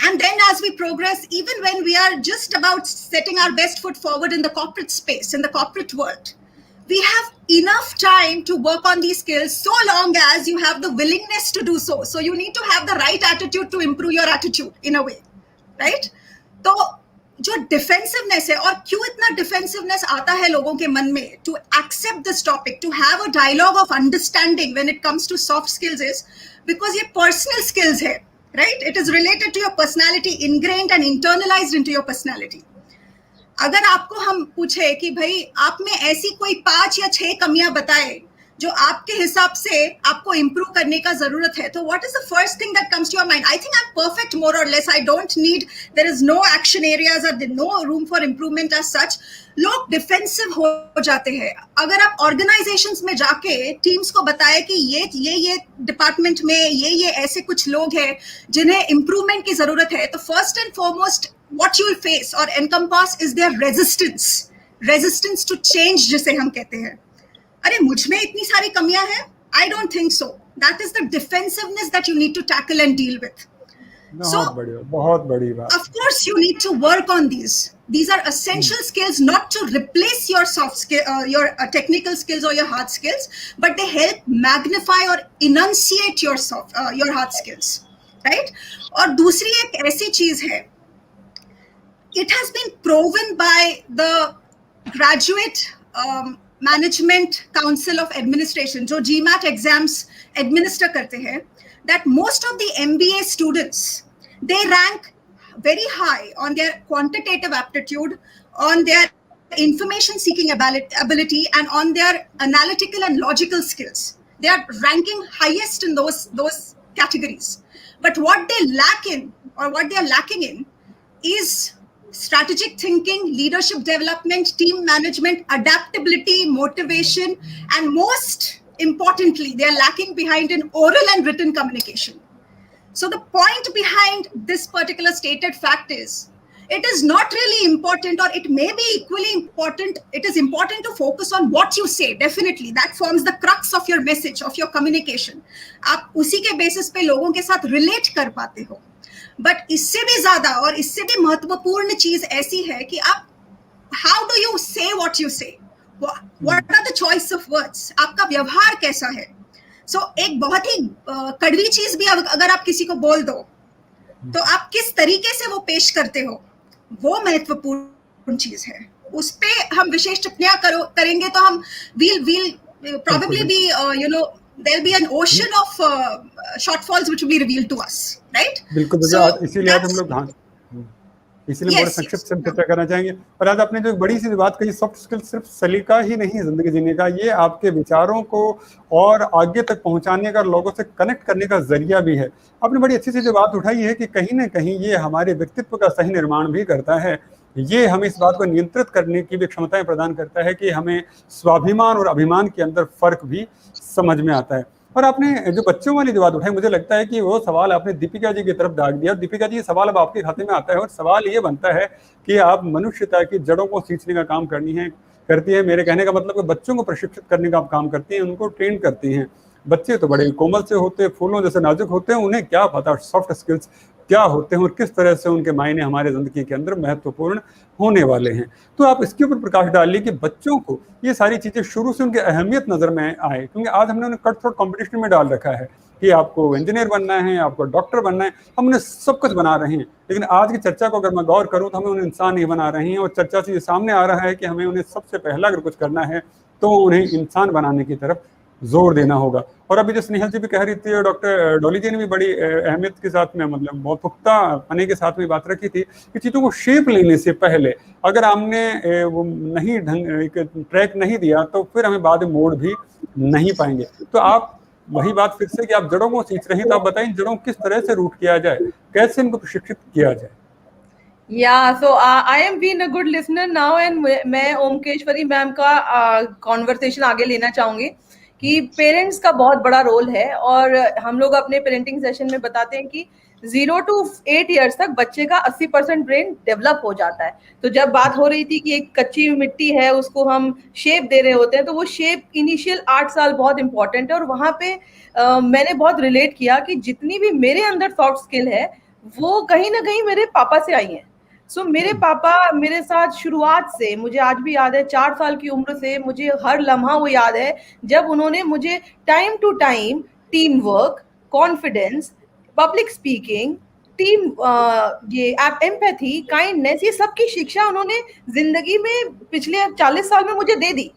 and then as we progress, even when we are just about setting our best foot forward in the corporate space, in the corporate world, we have enough time to work on these skills so long as you have the willingness to do so. So you need to have the right attitude to improve your attitude in a way, right? तो जो defensiveness है, और क्यों इतना defensiveness आता है लोगों के मन में to accept this topic, to have a dialogue of understanding when it comes to soft skills, is because ये पर्सनल स्किल्स है, right? It is related to your personality, ingrained and internalised into your personality. अगर आपको हम पूछे कि भाई आप में ऐसी कोई 5 या 6 कमियां बताए जो आपके हिसाब से आपको इम्प्रूव करने का जरूरत है, तो what is the first thing that comes to your mind? I think I am perfect more और less, I don't need, there is no action areas और no room for improvement as such. लोग defensive हो जाते हैं. अगर आप organisations में जाके टीम्स को बताए कि ये डिपार्टमेंट में ये ऐसे कुछ लोग हैं जिन्हें इम्प्रूवमेंट की जरूरत है, तो first and foremost what you will face or encompass is their resistance to change, जिसे हम कहते हैं. अरे मुझ में इतनी सारी कमियां हैं? I don't think so. That is the defensiveness that you need to tackle and deal with. बहुत बड़ी बात. Of course, you need to work on these. These are essential skills, not to replace your soft skill, your technical skills or your hard skills, but they help magnify or enunciate your hard skills, right? और दूसरी एक ऐसी चीज है it has been proven by the graduate management council of administration, जो GMAT exams administer करते हैं, that most of the MBA students, they rank very high on their quantitative aptitude, on their information seeking ability, and on their analytical and logical skills. They are ranking highest in those categories. But what they lack in, or what they are lacking in, is strategic thinking, leadership development, team management, adaptability, motivation, and most importantly, they are lacking behind in oral and written communication. So the point behind this particular stated fact is, it is not really important, or it may be equally important. It is important to focus on what you say. Definitely, that forms the crux of your message, of your communication. आप उसी के basis पे लोगों के साथ relate कर पाते हो. But इससे भी ज़्यादा और इससे भी महत्वपूर्ण चीज ऐसी है कि आप how do you say what you say? What are the choice of words? आपका व्यवहार कैसा है? So एक बहुत ही कड़वी चीज भी अगर आप किसी को बोल दो, तो आप किस तरीके से वो पेश करते हो, वो महत्वपूर्ण चीज है. उस पे हम विशेष टिप्पणियां करेंगे तो हम we'll probably be there'll be an ocean of shortfalls which will be revealed to us, right? बिल्कुल. इसीलिए आज हम लोग इसीलिए बहुत संक्षिप्त से चर्चा करना चाहेंगे. और आज आपने जो बड़ी सी बात कही, सॉफ्ट स्किल सिर्फ सलीका ही नहीं है जिंदगी जीने का, ये आपके विचारों को और आगे तक पहुंचाने का, लोगों से कनेक्ट करने का जरिया भी है. आपने बड़ी अच्छी सी जो बात उठाई है कि कहीं ना कहीं ये हमारे व्यक्तित्व का सही निर्माण भी करता है. ये हमें इस बात को नियंत्रित करने की भी क्षमताएं प्रदान करता है कि हमें स्वाभिमान और अभिमान के अंदर फर्क भी समझ में आता है. और आपने जो बच्चों वाली जो बात उठाई, मुझे लगता है कि वो सवाल आपने दीपिका जी की तरफ दाग दिया. दीपिका जी, ये सवाल अब आपके खाते में आता है, और सवाल ये बनता है कि आप मनुष्यता की जड़ों को सींचने का काम करती है. मेरे कहने का मतलब कि बच्चों को प्रशिक्षित करने का आप काम करती हैं, उनको ट्रेन करती हैं. बच्चे तो बड़े कोमल से होते हैं, फूलों जैसे नाजुक होते हैं, उन्हें क्या पता सॉफ्ट स्किल्स क्या होते हैं और किस तरह से उनके मायने हमारे जिंदगी के अंदर महत्वपूर्ण होने वाले हैं. तो आप इसके ऊपर प्रकाश डालिए कि बच्चों को ये सारी चीजें शुरू से उनकी अहमियत नजर में आए, क्योंकि आज हमने उन्हें कट थ्रोट कॉम्पिटिशन में डाल रखा है कि आपको इंजीनियर बनना है, आपको डॉक्टर बनना है. हम उन्हें सब कुछ बना रहे हैं, लेकिन आज की चर्चा को अगर मैं गौर करूं तो हमें उन्हें इंसान नहीं बना रहे हैं. और चर्चा से ये सामने आ रहा है कि हमें उन्हें सबसे पहला अगर कुछ करना है तो उन्हें इंसान बनाने की तरफ जोर देना होगा. और अभी जो स्नेहल जी भी कह रही थी, और डॉक्टर डॉली जी ने भी बड़ी अहमियत के साथ में, मतलब बहुत पुख्ता पने के साथ में बात रखी थी कि चीज़ों को शेप लेने से पहले अगर हमने वो नहीं एक ट्रैक नहीं दिया तो फिर हमें बाद में मोड़ भी नहीं पाएंगे. तो आप वही बात फिर से कि आप जड़ों को सींच रही हैं, तो आप बताएं जड़ों किस तरह से रूट किया जाए, कैसे इनको प्रशिक्षित किया जाए. So I am being a good listener now, and मैं ओमकेश्वरी मैम का कॉन्वर्सेशन आगे लेना चाहूंगी कि पेरेंट्स का बहुत बड़ा रोल है. और हम लोग अपने पेरेंटिंग सेशन में बताते हैं कि 0 to 8 ईयर्स तक बच्चे का 80% ब्रेन डेवलप हो जाता है. तो जब बात हो रही थी कि एक कच्ची मिट्टी है, उसको हम शेप दे रहे होते हैं, तो वो शेप इनिशियल 8 साल बहुत इंपॉर्टेंट है. और वहाँ पे मैंने बहुत रिलेट किया कि जितनी भी मेरे अंदर सॉफ्ट स्किल है वो कहीं ना कहीं मेरे पापा से आई है. मेरे पापा मेरे साथ शुरुआत से, मुझे आज भी याद है, 4 साल की उम्र से मुझे हर लम्हा वो याद है जब उन्होंने मुझे time to time team work, confidence, public speaking, ये एम्पैथी, काइंडनेस, ये सब की शिक्षा उन्होंने जिंदगी में पिछले 40 साल में मुझे दे दी.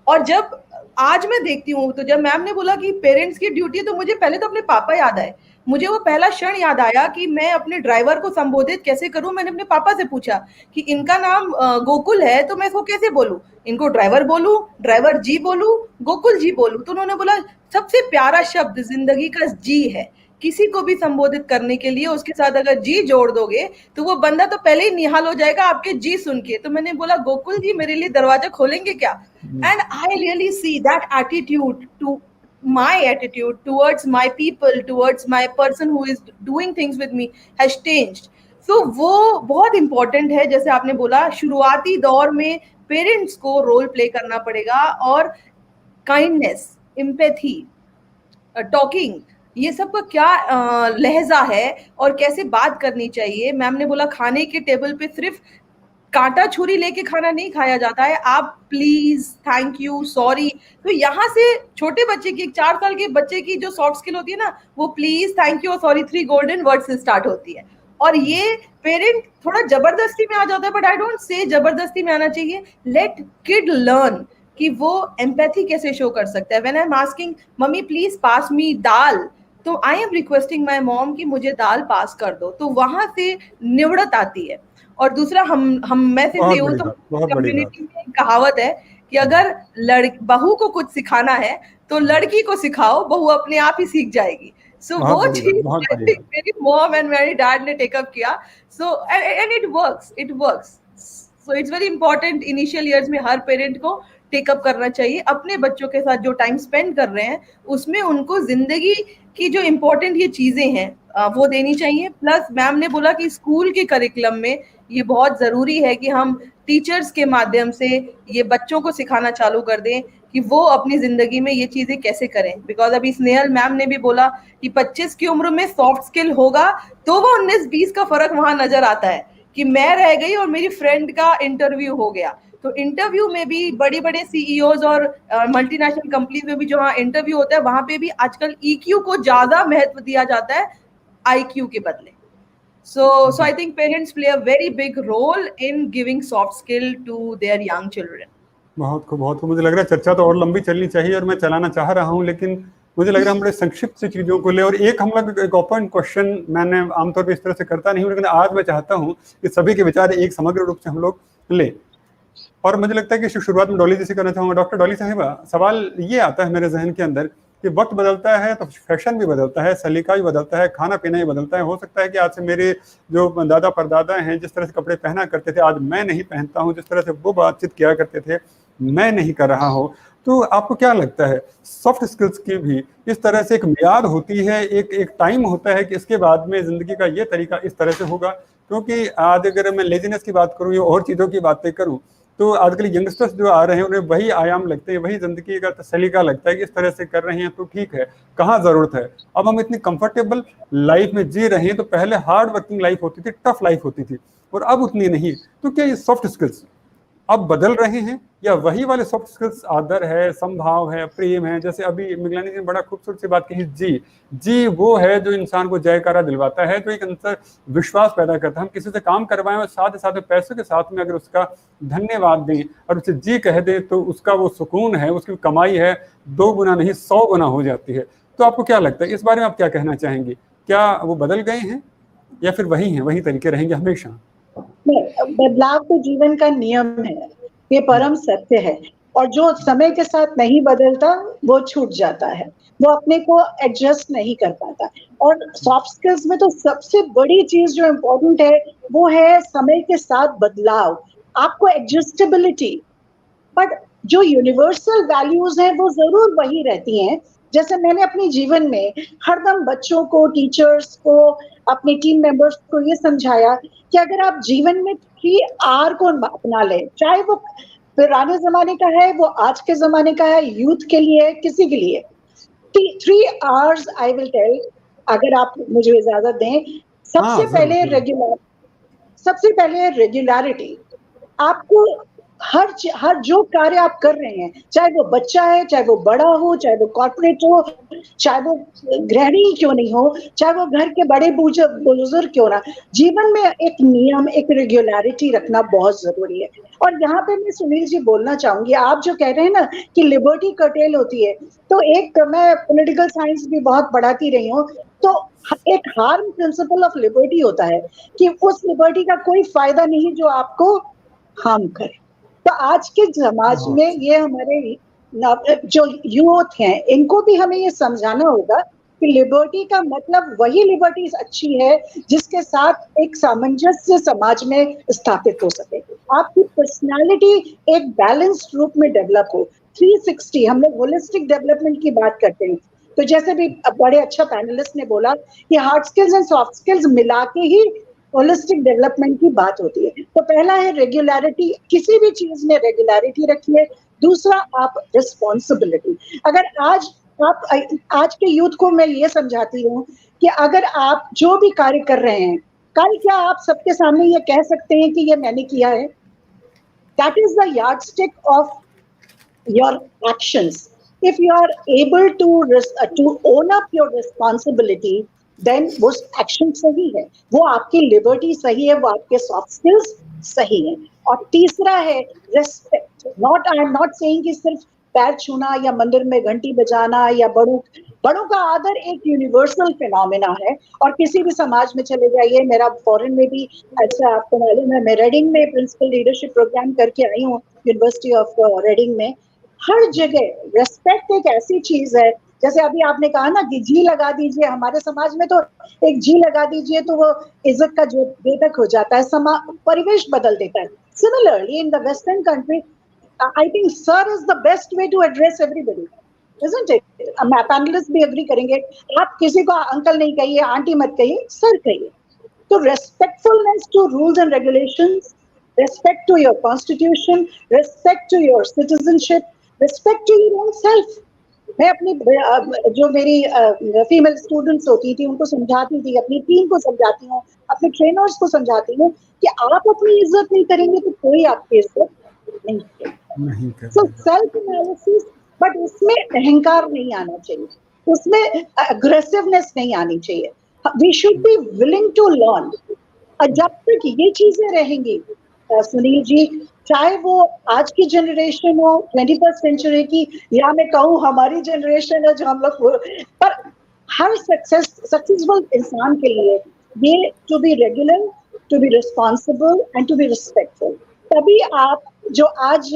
और जब आज मैं देखती हूँ तो जब मैम ने बोला कि पेरेंट्स की ड्यूटी है, तो मुझे पहले तो अपने पापा याद आए. मुझे वो पहला क्षण याद आया कि मैं अपने ड्राइवर को संबोधित कैसे करूं. मैंने अपने पापा से पूछा कि इनका नाम गोकुल है, तो मैं इसको कैसे बोलूं, इनको ड्राइवर बोलूं, ड्राइवर जी बोलूं, गोकुल जी बोलूं. तो उन्होंने बोला सबसे प्यारा शब्द जिंदगी का जी है. किसी को भी संबोधित करने के लिए उसके साथ अगर जी जोड़ दोगे तो वो बंदा तो पहले ही निहाल हो जाएगा आपके जी सुन के. तो मैंने बोला गोकुल जी मेरे लिए दरवाजा खोलेंगे क्या? And I really see that attitude to my attitude towards my people, towards my person who is doing things with me has changed. So वो बहुत important है. जैसे आपने बोला, शुरुआती दौर में पेरेंट्स को रोल प्ले करना पड़ेगा, और काइंडनेस, एम्पैथी, टॉकिंग, ये सब का क्या लहजा है और कैसे बात करनी चाहिए. मैम ने बोला खाने के टेबल पे सिर्फ कांटा छुरी लेके खाना नहीं खाया जाता है, आप प्लीज, थैंक यू, सॉरी. तो यहाँ से छोटे बच्चे की, 4 साल के बच्चे की जो सॉफ्ट स्किल होती है ना, वो प्लीज, थैंक यू और सॉरी 3 गोल्डन वर्ड से स्टार्ट होती है. और ये पेरेंट थोड़ा जबरदस्ती में आ जाता है, बट आई डोंट से जबरदस्ती में आना चाहिए. लेट किड लर्न कि वो एम्पैथी कैसे शो कर सकता है. When I am asking mummy please pass me dal, तो I am requesting my mom कि मुझे दाल पास कर दो, तो वहां से निवड़त आती है. और दूसरा हम मैं सिर्फ हूँ तो कम्युनिटी में एक कहावत है कि अगर बहू को कुछ सिखाना है तो लड़की को सिखाओ, बहू अपने आप ही सीख जाएगी. सो वो चीज मेरी मॉम एंड मेरी डैड ने टेकअप किया. So and it works. So it's very important initial years में हर पेरेंट को टेकअप करना चाहिए. अपने बच्चों के साथ जो टाइम स्पेंड कर रहे हैं उसमें उनको जिंदगी की जो इम्पोर्टेंट ये चीजें हैं वो देनी चाहिए. प्लस मैम ने बोला कि स्कूल के करिकुलम में ये बहुत जरूरी है कि हम टीचर्स के माध्यम से ये बच्चों को सिखाना चालू कर दें कि वो अपनी जिंदगी में ये चीजें कैसे करें. बिकॉज अभी स्नेहल मैम ने भी बोला कि 25 की उम्र में सॉफ्ट स्किल होगा तो वो 19-20 का फर्क वहां नजर आता है कि मैं रह गई और मेरी फ्रेंड का इंटरव्यू हो गया. तो इंटरव्यू में भी बड़े बड़े सीईओज और मल्टीनेशनल कंपनीज में भी जो वहाँ इंटरव्यू होता है वहां पे भी आजकल ईक्यू को ज्यादा महत्व दिया जाता है आईक्यू के बदले. So I think parents play a very big role in giving soft skill to their young children. बहुत खूब. मुझे लग रहा है चर्चा तो और लंबी चलनी चाहिए और मैं चलाना चाह रहा हूँ, लेकिन मुझे लग रहा है हम बड़े संक्षिप्त से चीजों को ले. और एक हम लोग एक ओपन क्वेश्चन मैंने आमतौर पर इस तरह से करता नहीं हूँ, लेकिन आज मैं चाहता हूँ कि सभी के विचार एक समग्र रूप से हम लोग ले. और मुझे लगता है कि शुरुआत में डॉली जी से करना चाहूँगा. डॉक्टर डॉली साहिबा, सवाल ये आता है मेरे जहन के अंदर कि वक्त बदलता है तो फैशन भी बदलता है, सलीका भी बदलता है, खाना पीना भी बदलता है. हो सकता है कि आज से मेरे जो दादा परदादा हैं जिस तरह से कपड़े पहना करते थे आज मैं नहीं पहनता हूँ, जिस तरह से वो बातचीत किया करते थे मैं नहीं कर रहा हूँ. तो आपको क्या लगता है सॉफ्ट स्किल्स की भी इस तरह से एक मियाद होती है, एक टाइम होता है कि इसके बाद में जिंदगी का ये तरीका इस तरह से होगा? क्योंकि आज अगर मैं लेजीनेस की बात करूँ या और चीज़ों की बातें करूँ तो आजकल यंगस्टर्स जो आ रहे हैं उन्हें वही आयाम लगते हैं, वही जिंदगी का सलीका लगता है कि इस तरह से कर रहे हैं तो ठीक है, कहाँ जरूरत है. अब हम इतनी कंफर्टेबल लाइफ में जी रहे हैं, तो पहले हार्ड वर्किंग लाइफ होती थी, टफ लाइफ होती थी, और अब उतनी नहीं. तो क्या ये सॉफ्ट स्किल्स अब बदल रहे हैं या वही वाले सॉफ्ट स्किल्स आदर है, संभाव है, प्रेम है? जैसे अभी मिगलानी जी ने बड़ा खूबसूरत सी बात कही, जी वो है जो इंसान को जयकारा दिलवाता है, जो एक अंतर विश्वास पैदा करता है. हम किसी से काम करवाएं और साथ ही साथ पैसों के साथ में अगर उसका धन्यवाद दें और उसे जी कह दें तो उसका वो सुकून है, उसकी कमाई है 2 गुना नहीं 100 गुना हो जाती है. तो आपको क्या लगता है इस बारे में, आप क्या कहना चाहेंगे? क्या वो बदल गए हैं या फिर वही हैं, वही तरीके रहेंगे हमेशा? बदलाव तो जीवन का नियम है, ये परम सत्य है. और जो समय के साथ नहीं बदलता वो छूट जाता है, वो अपने को एडजस्ट नहीं कर पाता. और सॉफ्ट स्किल्स में तो सबसे बड़ी चीज जो इम्पोर्टेंट है वो है समय के साथ बदलाव, आपको एडजस्टेबिलिटी. बट जो यूनिवर्सल वैल्यूज हैं वो जरूर वही रहती हैं. जैसे मैंने अपने जीवन में हरदम बच्चों को, टीचर्स को, अपने टीम मेंबर्स को ये समझाया कि अगर आप जीवन में 3R को अपना लें, चाहे वो पुराने जमाने का है, वो आज के जमाने का है, यूथ के लिए है, किसी के लिए, 3 R's आई विल टेल, अगर आप मुझे इजाजत दें. सबसे पहले रेगुलरिटी. आपको हर जो कार्य आप कर रहे हैं, चाहे वो बच्चा है, चाहे वो बड़ा हो, चाहे वो कॉर्पोरेट हो, चाहे वो गृहिणी क्यों नहीं हो, चाहे वो घर के बड़े बुजुर्ग क्यों ना, जीवन में एक नियम, एक रेगुलरिटी रखना बहुत जरूरी है. और यहाँ पे मैं सुनील जी बोलना चाहूंगी, आप जो कह रहे हैं ना कि लिबर्टी कर्टेल होती है, तो एक मैं पॉलिटिकल साइंस भी बहुत पढ़ाती रही हूँ, तो एक हार्म प्रिंसिपल ऑफ लिबर्टी होता है कि उस लिबर्टी का कोई फायदा नहीं जो आपको हार्म करे. तो आज के समाज में ये हमारे जो यूथ हैं इनको भी हमें ये समझाना होगा कि लिबर्टी का मतलब वही लिबर्टी अच्छी है जिसके साथ एक सामंजस्य समाज में स्थापित हो सके, आपकी पर्सनालिटी एक बैलेंस्ड रूप में डेवलप हो. 360 हम लोग होलिस्टिक डेवलपमेंट की बात करते हैं, तो जैसे भी बड़े अच्छा पैनलिस्ट ने बोला कि hard skills and soft skills मिला के ही होलिस्टिक डेवलपमेंट की बात होती है. तो पहला है रेगुलरिटी, किसी भी चीज में रेगुलरिटी रखिए. दूसरा आप रिस्पॉन्सिबिलिटी. अगर आज के यूथ को मैं ये समझाती हूँ कि अगर आप जो भी कार्य कर रहे हैं, कल क्या आप सबके सामने ये कह सकते हैं कि ये मैंने किया है? That is the yardstick of your actions. If you are able to own up your responsibility, then वो एक्शन सही है, वो आपकी लिबर्टी सही है, वो आपके सॉफ्ट स्किल्स सही है। और तीसरा है respect. Not, I am not saying कि सिर्फ पैर छूना या मंदिर में घंटी बजाना या बड़ों का आदर एक यूनिवर्सल फिनोमेना है। और किसी भी समाज में चले जाइए, मेरा फॉरेन में भी, अच्छा आपको मालूम है मैं रेडिंग में प्रिंसिपल लीडरशिप प्रोग्राम करके आई हूँ, यूनिवर्सिटी ऑफ रेडिंग में। हर जगह रेस्पेक्ट एक ऐसी चीज है, जैसे अभी आपने कहा ना कि जी लगा दीजिए, हमारे समाज में तो एक जी लगा दीजिए तो वो इज्जत का जो बेतक हो जाता है, परिवेश बदल देता है। Similarly in the western country, I think sir is the best way to address everybody, isn't it? Panellist भी एग्री करेंगे। आप किसी को अंकल नहीं कहिए, आंटी मत कहिए, सर कहिए। तो respectfulness to rules and regulations, respect to your constitution, respect to your citizenship, respect to your own self. मैं अपनी जो मेरी फीमेल स्टूडेंट्स होती थी उनको समझाती थी, अपनी टीम को समझाती हूँ, अपने ट्रेनर्स को समझाती हूँ कि आप अपनी इज्जत नहीं करेंगे तो कोई आपकी इज्जत नहीं करेगा। सो सेल्फ एनालिसिस, बट उसमें अहंकार नहीं आना चाहिए, उसमें अग्रेसिवनेस नहीं आनी चाहिए। We should be willing to learn. जब तक ये चीजें रहेंगी सुनील जी, चाहे वो आज की जनरेशन हो 21st सेंचुरी की, या मैं कहूँ हमारी जनरेशन है जो हम लोग, पर हर सक्सेसफुल इंसान के लिए ये to be regular, to be responsible and to be respectful, तभी आप जो आज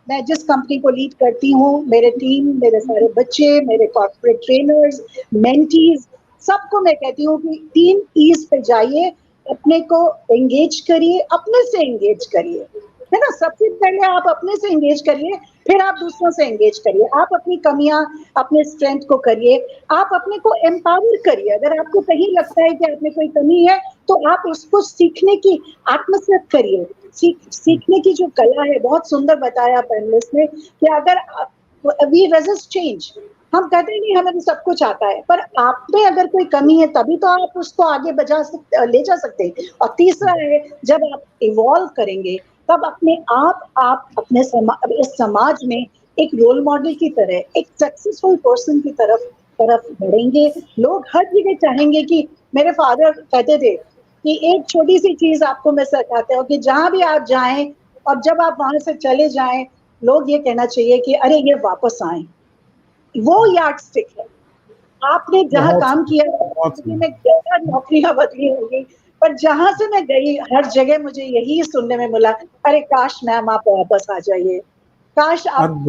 मैं जिस कंपनी को लीड करती हूँ, मेरे टीम, मेरे सारे बच्चे, मेरे कॉर्पोरेट ट्रेनर्स, मेंटीज, सबको मैं कहती हूँ कि 3 E's पे जाइए, अपने को एंगेज करिए, अपने से एंगेज करिए, है ना। सबसे पहले आप अपने से एंगेज करिए, फिर आप दूसरों से एंगेज करिए। आप अपनी कमियां, अपने स्ट्रेंथ को करिए, आप अपने को एम्पावर करिए। अगर आपको कहीं लगता है कि आप में कोई कमी है तो आप उसको सीखने की आत्मसात करिए। सीखने की जो कला है, बहुत सुंदर बताया पैनलिस्ट ने कि अगर वी रेजिस्ट चेंज, हम कहते हैं नहीं हमें तो सब कुछ आता है, पर आप में अगर कोई कमी है तभी तो आप उसको आगे ले जा सकते हैं। और तीसरा है, जब आप इवॉल्व करेंगे तब अपने आप अपने इस समाज में एक रोल मॉडल की तरह, एक सक्सेसफुल पर्सन की तरफ बढ़ेंगे। लोग हर जगह चाहेंगे कि, मेरे फादर कहते थे कि एक छोटी सी चीज आपको मैं सिखाता हूँ कि जहां भी आप जाएं और जब आप वहां से चले जाएं, लोग ये कहना चाहिए कि अरे ये वापस आए। वो यार्ड स्टिक है। आपने जहां काम किया में क्या नौकरियां बदली होंगी, पर जहां से मैं गई हर जगह मुझे यही सुनने में मिला, अरे काश मैम आप वापस आ जाइए, काश आप।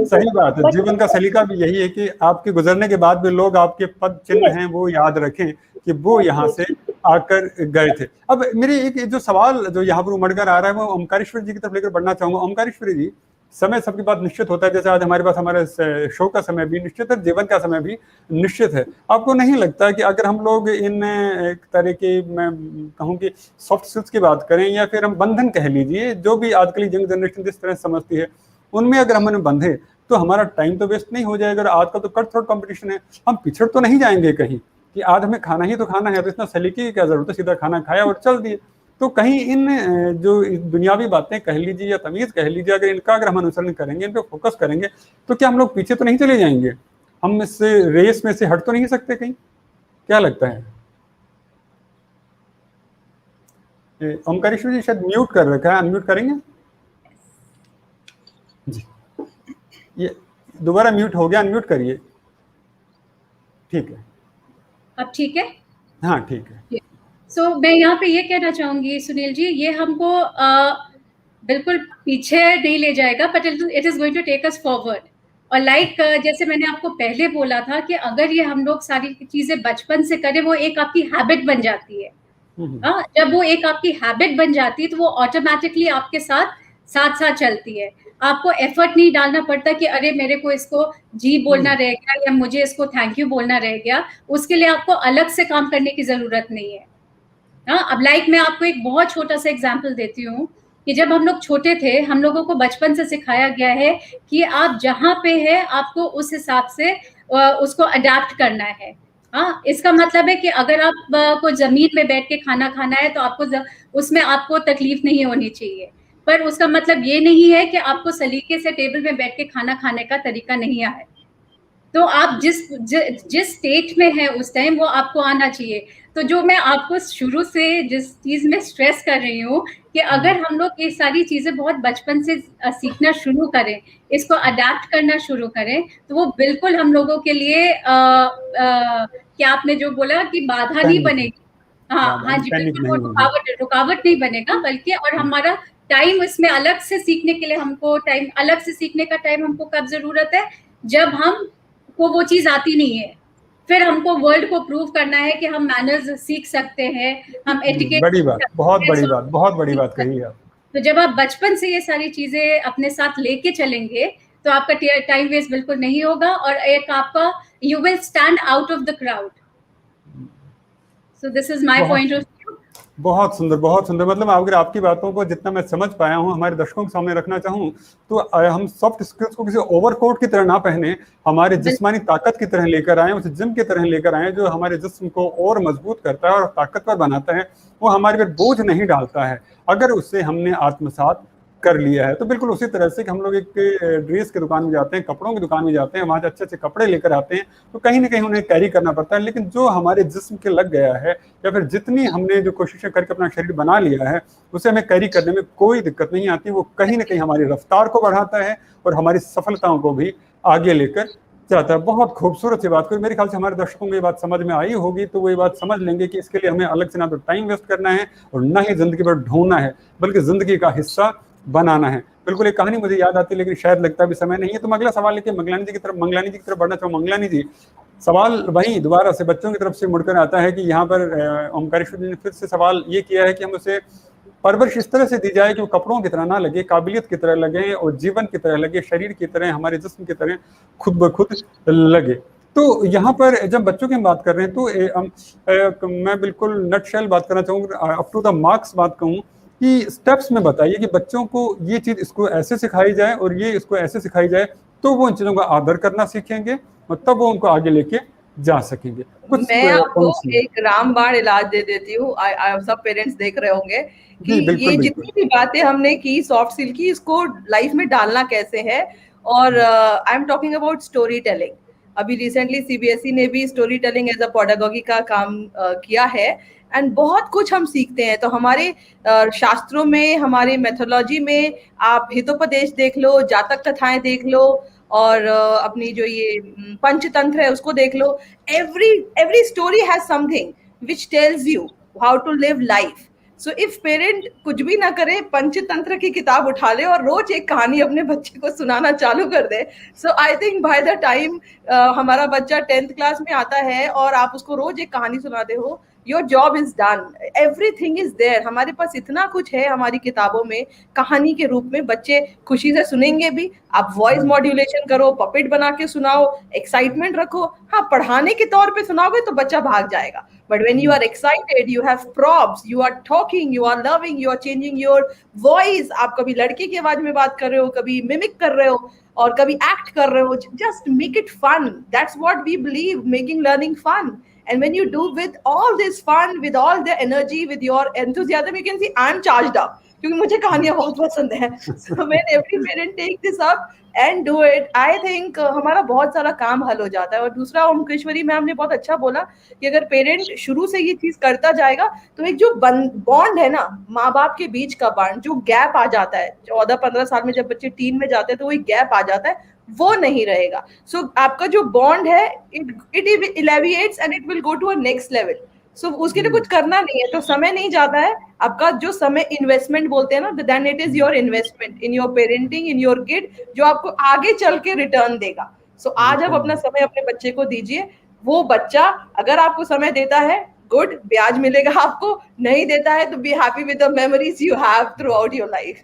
सही बात है, जीवन का सलीका भी यही है कि आपके गुजरने के बाद भी लोग आपके पद चिन्ह हैं वो याद रखें कि वो यहाँ से आकर गए थे। अब मेरी एक जो सवाल जो यहाँ पर उमड़ कर आ रहा है वो ओमकारेश्वरी जी की तरफ लेकर बढ़ना चाहूंगा। ओमकारेश्वरी जी, समय सबके पास निश्चित होता है, जैसे आज हमारे पास हमारे शो का समय भी निश्चित है, जीवन का समय भी निश्चित है। आपको नहीं लगता कि अगर हम लोग इन एक तरह के, मैं कहूँ कि सॉफ्ट स्किल्स की बात करें या फिर हम बंधन कह लीजिए, जो भी आजकल यंग जनरेशन जिस तरह समझती है, उनमें अगर हम बंधे तो हमारा टाइम तो वेस्ट नहीं हो जाएगा। आजकल तो कट थ्रोट कॉम्पिटिशन है, हम पिछड़ तो नहीं जाएंगे कहीं कि आज हमें खाना ही तो खाना है, तो इतना सलीके की क्या जरूरत है, सीधा खाना खाया और चल दिए। तो कहीं इन जो दुनियावी बातें कह लीजिए या तमीज कह लीजिए, अगर इनका अगर हम अनुसरण करेंगे, इन पे फोकस करेंगे, तो क्या हम लोग पीछे तो नहीं चले जाएंगे? हम इस रेस में से हट तो नहीं सकते कहीं? क्या लगता है? ओमकारेश्वर जी शायद म्यूट कर रखा है, अनम्यूट करेंगे जी। ये दोबारा म्यूट हो गया, अनम्यूट करिए। ठीक है, अब ठीक है? हाँ ठीक है। सो मैं यहाँ पे ये कहना चाहूंगी सुनील जी, ये हमको बिल्कुल पीछे नहीं ले जाएगा, but it is going to take us forward. और जैसे मैंने आपको पहले बोला था कि अगर ये हम लोग सारी चीजें बचपन से करें, वो एक आपकी हैबिट बन जाती है। जब वो एक आपकी हैबिट बन जाती है तो वो ऑटोमेटिकली आपके साथ चलती है। आपको एफर्ट नहीं डालना पड़ता कि अरे मेरे को इसको जी बोलना रह गया या मुझे इसको थैंक यू बोलना रह गया, उसके लिए आपको अलग से काम करने की जरूरत नहीं है। अब मैं आपको एक बहुत छोटा सा एग्जाम्पल देती हूँ कि जब हम लोग छोटे थे, हम लोगों को बचपन से सिखाया गया है कि आप जहाँ पे है आपको उस हिसाब से उसको अडेप्ट करना है। इसका मतलब है कि अगर आप को जमीन में बैठ के खाना खाना है तो आपको उसमें आपको तकलीफ नहीं होनी चाहिए, पर उसका मतलब ये नहीं है कि आपको सलीके से टेबल में बैठ के खाना खाने का तरीका नहीं आए। तो आप जिस स्टेट में है उस टाइम वो आपको आना चाहिए। तो जो मैं आपको शुरू से जिस चीज में स्ट्रेस कर रही हूँ कि अगर हम लोग ये सारी चीजें बहुत बचपन से सीखना शुरू करें, इसको अडेप्ट करना शुरू करें, तो वो बिल्कुल हम लोगों के लिए क्या आपने जो बोला कि बाधा नहीं बनेगी। हाँ जी, बिल्कुल वो रुकावट नहीं बनेगा, बल्कि और हमारा टाइम इसमें अलग से सीखने के लिए हमको टाइम अलग से सीखने का टाइम हमको कब जरूरत है, जब हम को वो चीज आती नहीं है, फिर हमको वर्ल्ड को प्रूव करना है कि हम मैनर्स सीख सकते हैं, हम एटिकेट। बड़ी बात, बहुत बड़ी बात कही आप। तो जब आप बचपन से ये सारी चीजें अपने साथ लेके चलेंगे तो आपका टाइम वेस्ट बिल्कुल नहीं होगा, और एक आपका you will stand out of the crowd. So this is my point of view. बहुत सुंदर। मतलब अगर आपकी बातों को जितना मैं समझ पाया हूँ हमारे दर्शकों के सामने रखना चाहूँ तो हम सॉफ्ट स्किल्स को किसी ओवरकोट की तरह ना पहने, हमारे जिस्मानी ताकत की तरह लेकर आए, उसे जिम की तरह लेकर आए, जो हमारे जिस्म को और मजबूत करता है और ताकतवर बनाता है। वो हमारे पर बोझ नहीं डालता है अगर उससे हमने आत्मसात कर लिया है। तो बिल्कुल उसी तरह से कि हम लोग एक ड्रेस की दुकान में जाते हैं, कपड़ों की दुकान में जाते हैं, वहाँ से अच्छे कपड़े लेकर आते हैं, तो कहीं ना कहीं उन्हें कैरी करना पड़ता है। लेकिन जो हमारे जिस्म के लग गया है या फिर जितनी हमने जो कोशिशें करके अपना शरीर बना लिया है उसे हमें कैरी करने में कोई दिक्कत नहीं आती। वो कहीं ना कहीं हमारी रफ्तार को बढ़ाता है और हमारी सफलताओं को भी आगे लेकर जाता है। बहुत खूबसूरत सी बात। मेरे ख्याल से हमारे दर्शकों को ये बात समझ में आई होगी, तो वो ये बात समझ लेंगे कि इसके लिए हमें अलग से ना तो टाइम वेस्ट करना है और ना ही जिंदगी पर ढूंढना है, बल्कि जिंदगी का हिस्सा बनाना है। बिल्कुल एक कहानी मुझे याद आती है, लेकिन शायद लगता भी समय नहीं है, तो मैं अगला सवाल लेके मंगलानी जी की तरफ बढ़ना चाहूँ। मंगलानी जी, सवाल वही दोबारा से बच्चों की तरफ से मुड़कर आता है कि यहाँ पर ओमकारेश्वर जी ने फिर से सवाल ये किया है कि हम उसे परवरिश इस तरह से दी जाए कि वो कपड़ों की तरह ना लगे, काबिलियत की तरह लगे और जीवन की तरह लगे, शरीर की तरह, हमारे जिस्म की तरह खुद ब खुद लगे। तो यहाँ पर जब बच्चों की हम बात कर रहे हैं तो मैं बिल्कुल नटशेल बात करना चाहूँगा, अप टू द मार्क्स बात कहूँ कि स्टेप्स में बताइए कि बच्चों को ये चीज इसको ऐसे सिखाई जाए और ये इसको ऐसे सिखाई जाए, तो वो इन चीजों का आदर करना सीखेंगे और तब वो उनको आगे लेके जा सकेंगे। मैं आपको एक रामबाण इलाज दे देती हूँ, सब पेरेंट्स देख रहे होंगे कि ये जितनी भी बातें हमने की सॉफ्ट स्किल की, इसको लाइफ में डालना कैसे है। और I am talking about story telling. अभी रिसेंटली सीबीएसई ने भी story telling as a pedagogy का काम किया है, एंड बहुत कुछ हम सीखते हैं। तो हमारे शास्त्रों में, हमारे मेथोलॉजी में आप हितोपदेश देख लो, जातक कथाएं देख लो, और अपनी जो ये पंचतंत्र है उसको देख लो। Every story has something which tells you how to live life. So if parent कुछ भी ना करे, पंचतंत्र की किताब उठा ले और रोज एक कहानी अपने बच्चे को सुनाना चालू कर दे, so I think by the time हमारा बच्चा 10th क्लास में आता है और आप उसको रोज एक कहानी सुनाते हो, your job is done, everything is there. हमारे पास इतना कुछ है हमारी किताबों में कहानी के रूप में, बच्चे खुशी से सुनेंगे भी। आप वॉइस मॉड्यूलेशन करो, पपेट बना के सुनाओ, एक्साइटमेंट रखो। हाँ, पढ़ाने के तौर पे सुनाओगे तो बच्चा भाग जाएगा, but when you are excited, you have props, you are talking, you are loving, you are changing your voice. आप कभी लड़के की आवाज में बात कर रहे हो, कभी मिमिक कर रहे हो और कभी एक्ट कर रहे हो, just make it fun. That's what we believe, making learning fun. And when you do with all this fun, with all the energy, with your enthusiasm, you can see I'm charged up, क्योंकि मुझे कहानियां बहुत पसंद है। So when every parent take this up and do it, I think हमारा बहुत सारा काम हल हो जाता है। और दूसरा, ओमकेश्वरी मैम ने बहुत अच्छा बोला कि अगर पेरेंट शुरू से ये चीज करता जाएगा तो एक जो बॉन्ड है ना माँ बाप के बीच का बॉन्ड, जो गैप आ जाता है 14-15 साल में, जब बच्चे टीन में जाते हैं तो वही गैप आ जाता है, वो नहीं रहेगा। सो आपका जो बॉन्ड है it alleviates and it will go to a next level. So उसके लिए कुछ करना नहीं है, तो समय नहीं जाता है आपका। जो समय इन्वेस्टमेंट बोलते हैं ना, then it is your investment in your parenting, in your kid, जो आपको आगे चल के रिटर्न देगा। सो आज आप अपना समय अपने बच्चे को दीजिए। वो बच्चा अगर आपको समय देता है, गुड, ब्याज मिलेगा आपको, नहीं देता है तो be happy with the memories you have through out your life.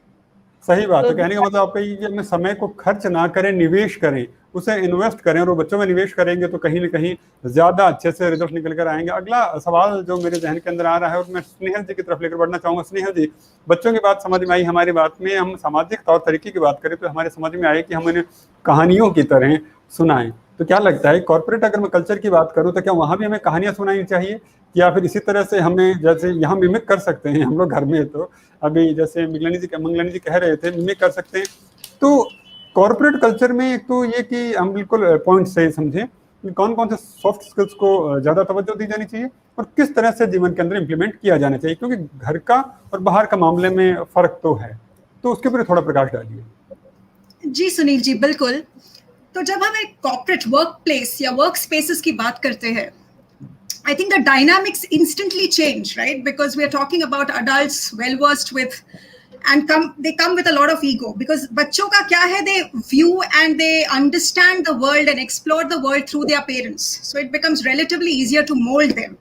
सही बात है। कहने का मतलब आपका ये कि अपने समय को खर्च ना करें, निवेश करें, उसे इन्वेस्ट करें, और वो बच्चों में निवेश करेंगे तो कहीं ना कहीं ज्यादा अच्छे से रिजल्ट निकल कर आएंगे। अगला सवाल जो मेरे जहन के अंदर आ रहा है और मैं स्नेहल जी की तरफ लेकर बढ़ना चाहूंगा। स्नेहल जी, बच्चों की बात समझ में आई, हमारी बात में हम सामाजिक तौर तरीके की बात करें तो हमारे समझ में आए कि हम इन्हें कहानियों की तरह सुनाएं। तो क्या लगता है, कॉर्पोरेट अगर मैं कल्चर की बात करूं तो क्या वहां भी हमें कहानियां सुनानी चाहिए, या फिर इसी तरह से हमें जैसे यहाँ मिमिक कर सकते हैं हम लोग घर में, तो अभी जैसे मंगलानी जी कह रहे थे मिमिक कर सकते हैं, तो कॉर्पोरेट कल्चर में एक तो ये कि हम बिल्कुल पॉइंट सही समझें कि कौन कौन से सॉफ्ट स्किल्स को ज़्यादा तवज्जो दी जानी चाहिए और किस तरह से जीवन के अंदर इम्प्लीमेंट किया जाना चाहिए, क्योंकि घर का और बाहर का मामले में फ़र्क तो है, तो उसके ऊपर थोड़ा प्रकाश डालिए। जी सुनील जी, बिल्कुल। तो जब हम एक कॉर्पोरेट वर्क प्लेस या वर्क स्पेसेस की बात करते हैं, I think the dynamics instantly change, right? Because we are talking about adults well versed with, and they come with a lot of ego. Because बच्चों का क्या है, they view and they understand the world and explore the world through their parents. So it becomes relatively easier to mold them.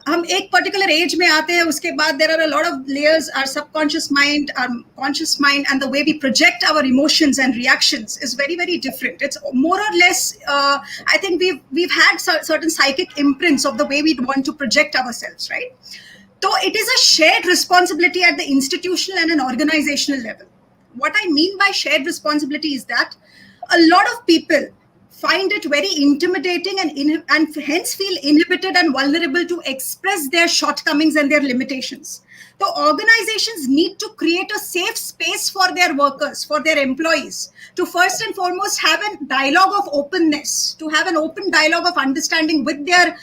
हम एक particular age में आते हैं, उसके बाद there are a lot of layers, our subconscious mind, our conscious mind and the way we project our emotions and reactions is very very different. It's more और less, I think we've had certain psychic imprints of the way we want to project ourselves, right? So it is a shared responsibility at the institutional and an organizational level. What I mean by shared responsibility is that a lot of people find it very intimidating and hence feel inhibited and vulnerable to express their shortcomings and their limitations. So organizations need to create a safe space for their workers, for their employees, to first and foremost have a dialogue of openness, to have an open dialogue of understanding with their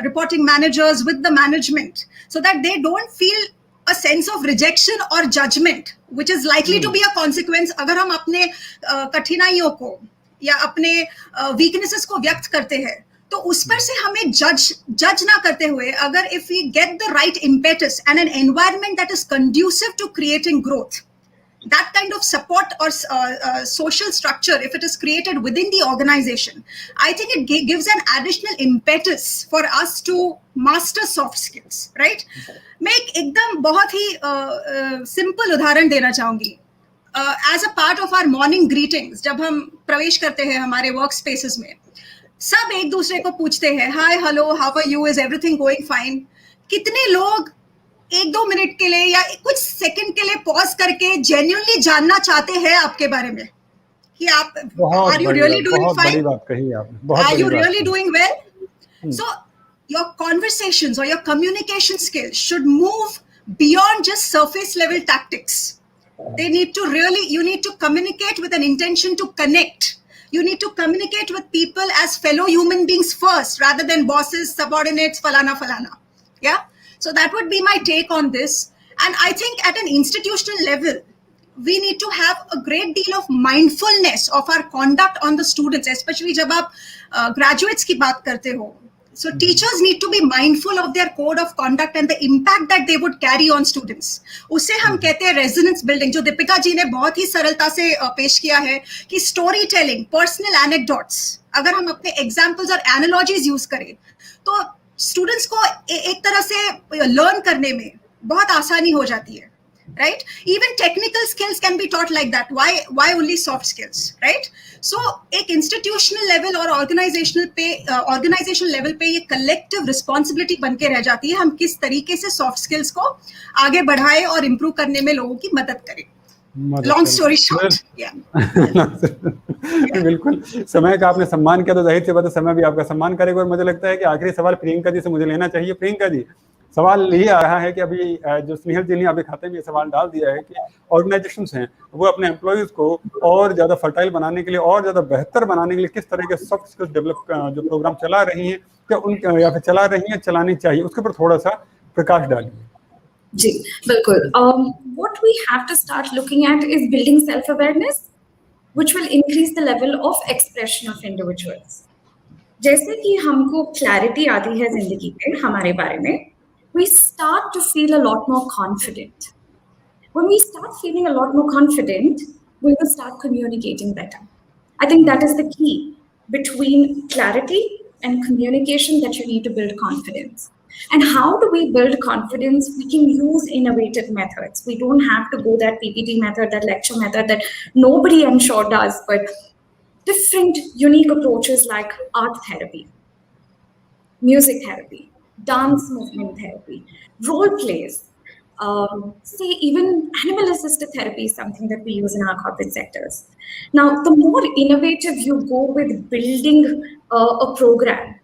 reporting managers, with the management, so that they don't feel a sense of rejection or judgment, which is likely to be a consequence अगर हम अपने कठिनाइयों को या अपने weaknesses को व्यक्त करते हैं, तो उस पर से हमें जज ना करते हुए, अगर if we get the right impetus and an environment that is conducive to creating growth, that kind of support or social structure, if it is created within the organization, I think it gives an additional impetus for us to master soft skills, right? मैं एकदम बहुत ही simple उदाहरण देना चाहूंगी. As a part of our morning greetings, जब हम प्रवेश करते हैं हमारे वर्क स्पेसेस में, सब एक दूसरे को पूछते हैं, hi hello how are you, is everything going fine. कितने लोग 1-2 मिनट के लिए या कुछ सेकंड के लिए पॉज करके जेन्युइनली जानना चाहते हैं आपके बारे में कि आप are you really doing fine, बड़ी बात कही आपने, बहुत आर यू बड़ी बात रियली कही। Doing well. So your conversations or your communication skills should move beyond just surface level tactics. They need to really, you need to communicate with an intention to connect. You need to communicate with people as fellow human beings first, rather than bosses, subordinates, falana. Yeah. So that would be my take on this. And I think at an institutional level, we need to have a great deal of mindfulness of our conduct on the students, especially जब आप graduates की बात करते हो. So teachers need to be mindful of their code of conduct and the impact that they would carry on students. उसे हम कहते हैं resonance building, जो दीपिका जी ने बहुत ही सरलता से पेश किया है कि story telling, personal anecdotes, अगर हम अपने examples और analogies use करें, तो students को एक तरह से learn करने में बहुत आसानी हो जाती है, right? Even technical skills can be taught like that. Why only soft skills, right? So एक institutional level और organizational level पे ये collective responsibility बन के रह जाती है, हम किस तरीके से soft skills को आगे बढ़ाए और improve करने में लोगों की मदद करें. Long story short, yeah. बिल्कुल, समय का आपने सम्मान किया तो जाहिर सी बात है समय भी आपका सम्मान करेगा. और मुझे लगता है कि आखिरी सवाल प्रियंका जी से मुझे लेना चाहिए. प्रियंका जी, सवाल ये आ रहा है कि अभी जो स्नेहल जी ने अभी खाते में ये सवाल डाल दिया है कि ऑर्गेनाइजेशंस हैं वो अपने एम्प्लॉयज को और ज़्यादा फर्टाइल बनाने के लिए और ज़्यादा बेहतर बनाने के लिए किस तरह के सॉफ्ट स्किल्स डेवलप जो प्रोग्राम चला रही हैं, क्या उन या फिर चला रही हैं, चलानी चाहिए, उसके ऊपर थोड़ा सा प्रकाश डालिए. जी बिल्कुल. What we have to start looking at is building self-awareness, which will increase the level of expression of individuals. जैसे कि हमको clarity आती है जिंदगी में हमारे बारे में, we start to feel a lot more confident. When we start feeling a lot more confident, we will start communicating better. I think that is the key between clarity and communication, that you need to build confidence. And how do we build confidence? We can use innovative methods. We don't have to go that PPT method, that lecture method that nobody I'm sure does, but different unique approaches like art therapy, music therapy, dance movement therapy, role plays, say even animal assisted therapy is something that we use in our corporate sectors. Now, the more innovative you go with building a program,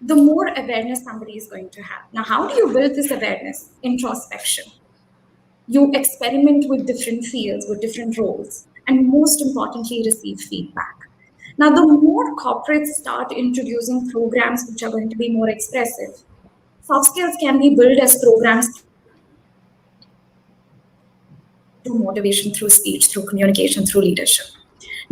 the more awareness somebody is going to have. Now, how do you build this awareness? Introspection. You experiment with different fields, with different roles. and most importantly, receive feedback. Now, the more corporates start introducing programs which are going to be more expressive, soft skills can be built as programs through motivation, through speech, through communication, through leadership.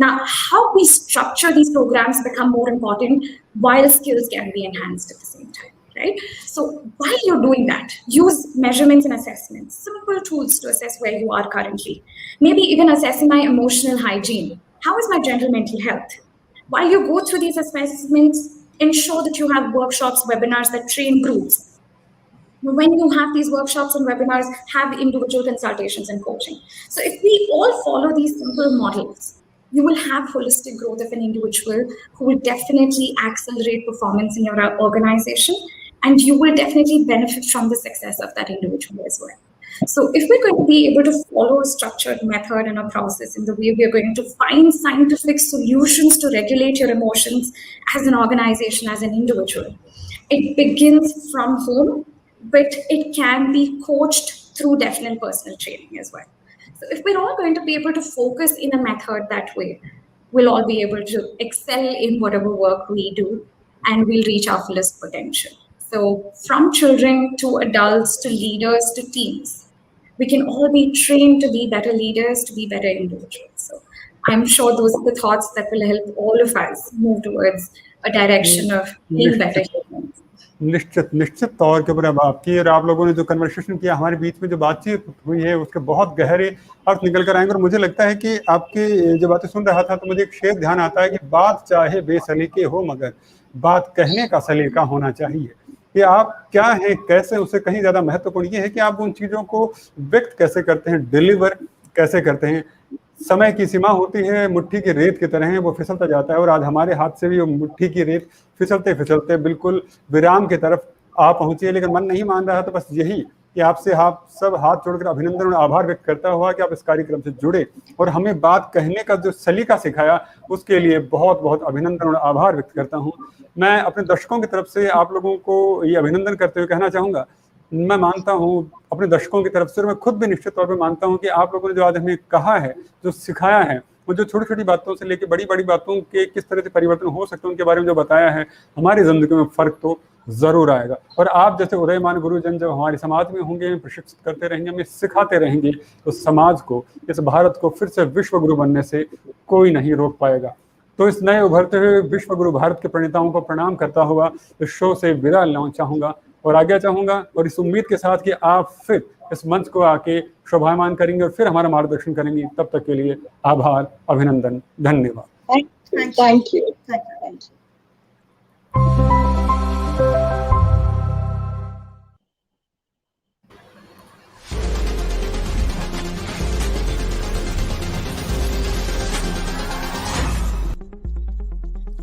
Now, how we structure these programs become more important while skills can be enhanced at the same time, right? So while you're doing that, use measurements and assessments, simple tools to assess where you are currently. Maybe even assessing my emotional hygiene. How is my general mental health? While you go through these assessments, ensure that you have workshops, webinars that train groups. When you have these workshops and webinars, have individual consultations and coaching. So if we all follow these simple models, you will have holistic growth of an individual who will definitely accelerate performance in your organization, and you will definitely benefit from the success of that individual as well. So if we're going to be able to follow a structured method and a process in the way we are going to find scientific solutions to regulate your emotions as an organization, as an individual, it begins from home, but it can be coached through definite personal training as well. So if we're all going to be able to focus in a method that way, we'll all be able to excel in whatever work we do, and we'll reach our fullest potential. So from children to adults to leaders to teams, we can all be trained to be better leaders, to be better individuals. So I'm sure those are the thoughts that will help all of us move towards a direction of being better humans. निश्चित तौर के ऊपर अब आपकी और आप लोगों ने जो कन्वर्सेशन किया, हमारे बीच में जो बातचीत हुई है, उसके बहुत गहरे अर्थ निकल कर आएंगे। और मुझे लगता है कि आपकी जो बातें सुन रहा था तो मुझे एक शेर ध्यान आता है कि बात चाहे बेसलीके हो मगर बात कहने का सलीका होना चाहिए। कि आप क्या हैं, कैसे, उससे कहीं ज़्यादा महत्वपूर्ण ये है कि आप उन चीज़ों को व्यक्त कैसे करते हैं, डिलीवर कैसे करते हैं। समय की सीमा होती है, मुट्ठी की रेत की तरह है, वो फिसलता जाता है। और आज हमारे हाथ से भी वो मुट्ठी की रेत फिसलते फिसलते बिल्कुल विराम की तरफ आ पहुंची है। लेकिन मन नहीं मान रहा, तो बस यही कि आपसे आप सब हाथ जोड़कर अभिनंदन और आभार व्यक्त करता हुआ कि आप इस कार्यक्रम से जुड़े और हमें बात कहने का जो सलीका सिखाया, उसके लिए बहुत बहुत अभिनंदन और आभार व्यक्त करता हूँ। मैं अपने दर्शकों की तरफ से आप लोगों को ये अभिनंदन करते हुए कहना चाहूँगा, मैं मानता हूँ अपने दर्शकों की तरफ से, और मैं खुद भी निश्चित तौर पे मानता हूँ कि आप लोगों ने जो आज हमें कहा है, जो सिखाया है, वो जो छोटी छोटी बातों से लेकर बड़ी बड़ी बातों के किस तरह से परिवर्तन हो सकते हैं, उनके बारे में जो बताया है, हमारी जिंदगी में फर्क तो जरूर आएगा। और आप जैसे उदयमान गुरुजन जब हमारे समाज में होंगे, प्रशिक्षित करते रहेंगे, हमें सिखाते रहेंगे, तो समाज को, इस भारत को फिर से विश्व गुरु बनने से कोई नहीं रोक पाएगा। तो इस नए उभरते हुए विश्व गुरु भारत के प्रणेताओं को प्रणाम करता हुआ इस शो से विदा लेना चाहूँगा और आज्ञा चाहूँगा, और इस उम्मीद के साथ कि आप फिर इस मंच को आके शोभायमान करेंगे और फिर हमारा मार्गदर्शन करेंगे। तब तक के लिए आभार, अभिनंदन, धन्यवाद। Thank you.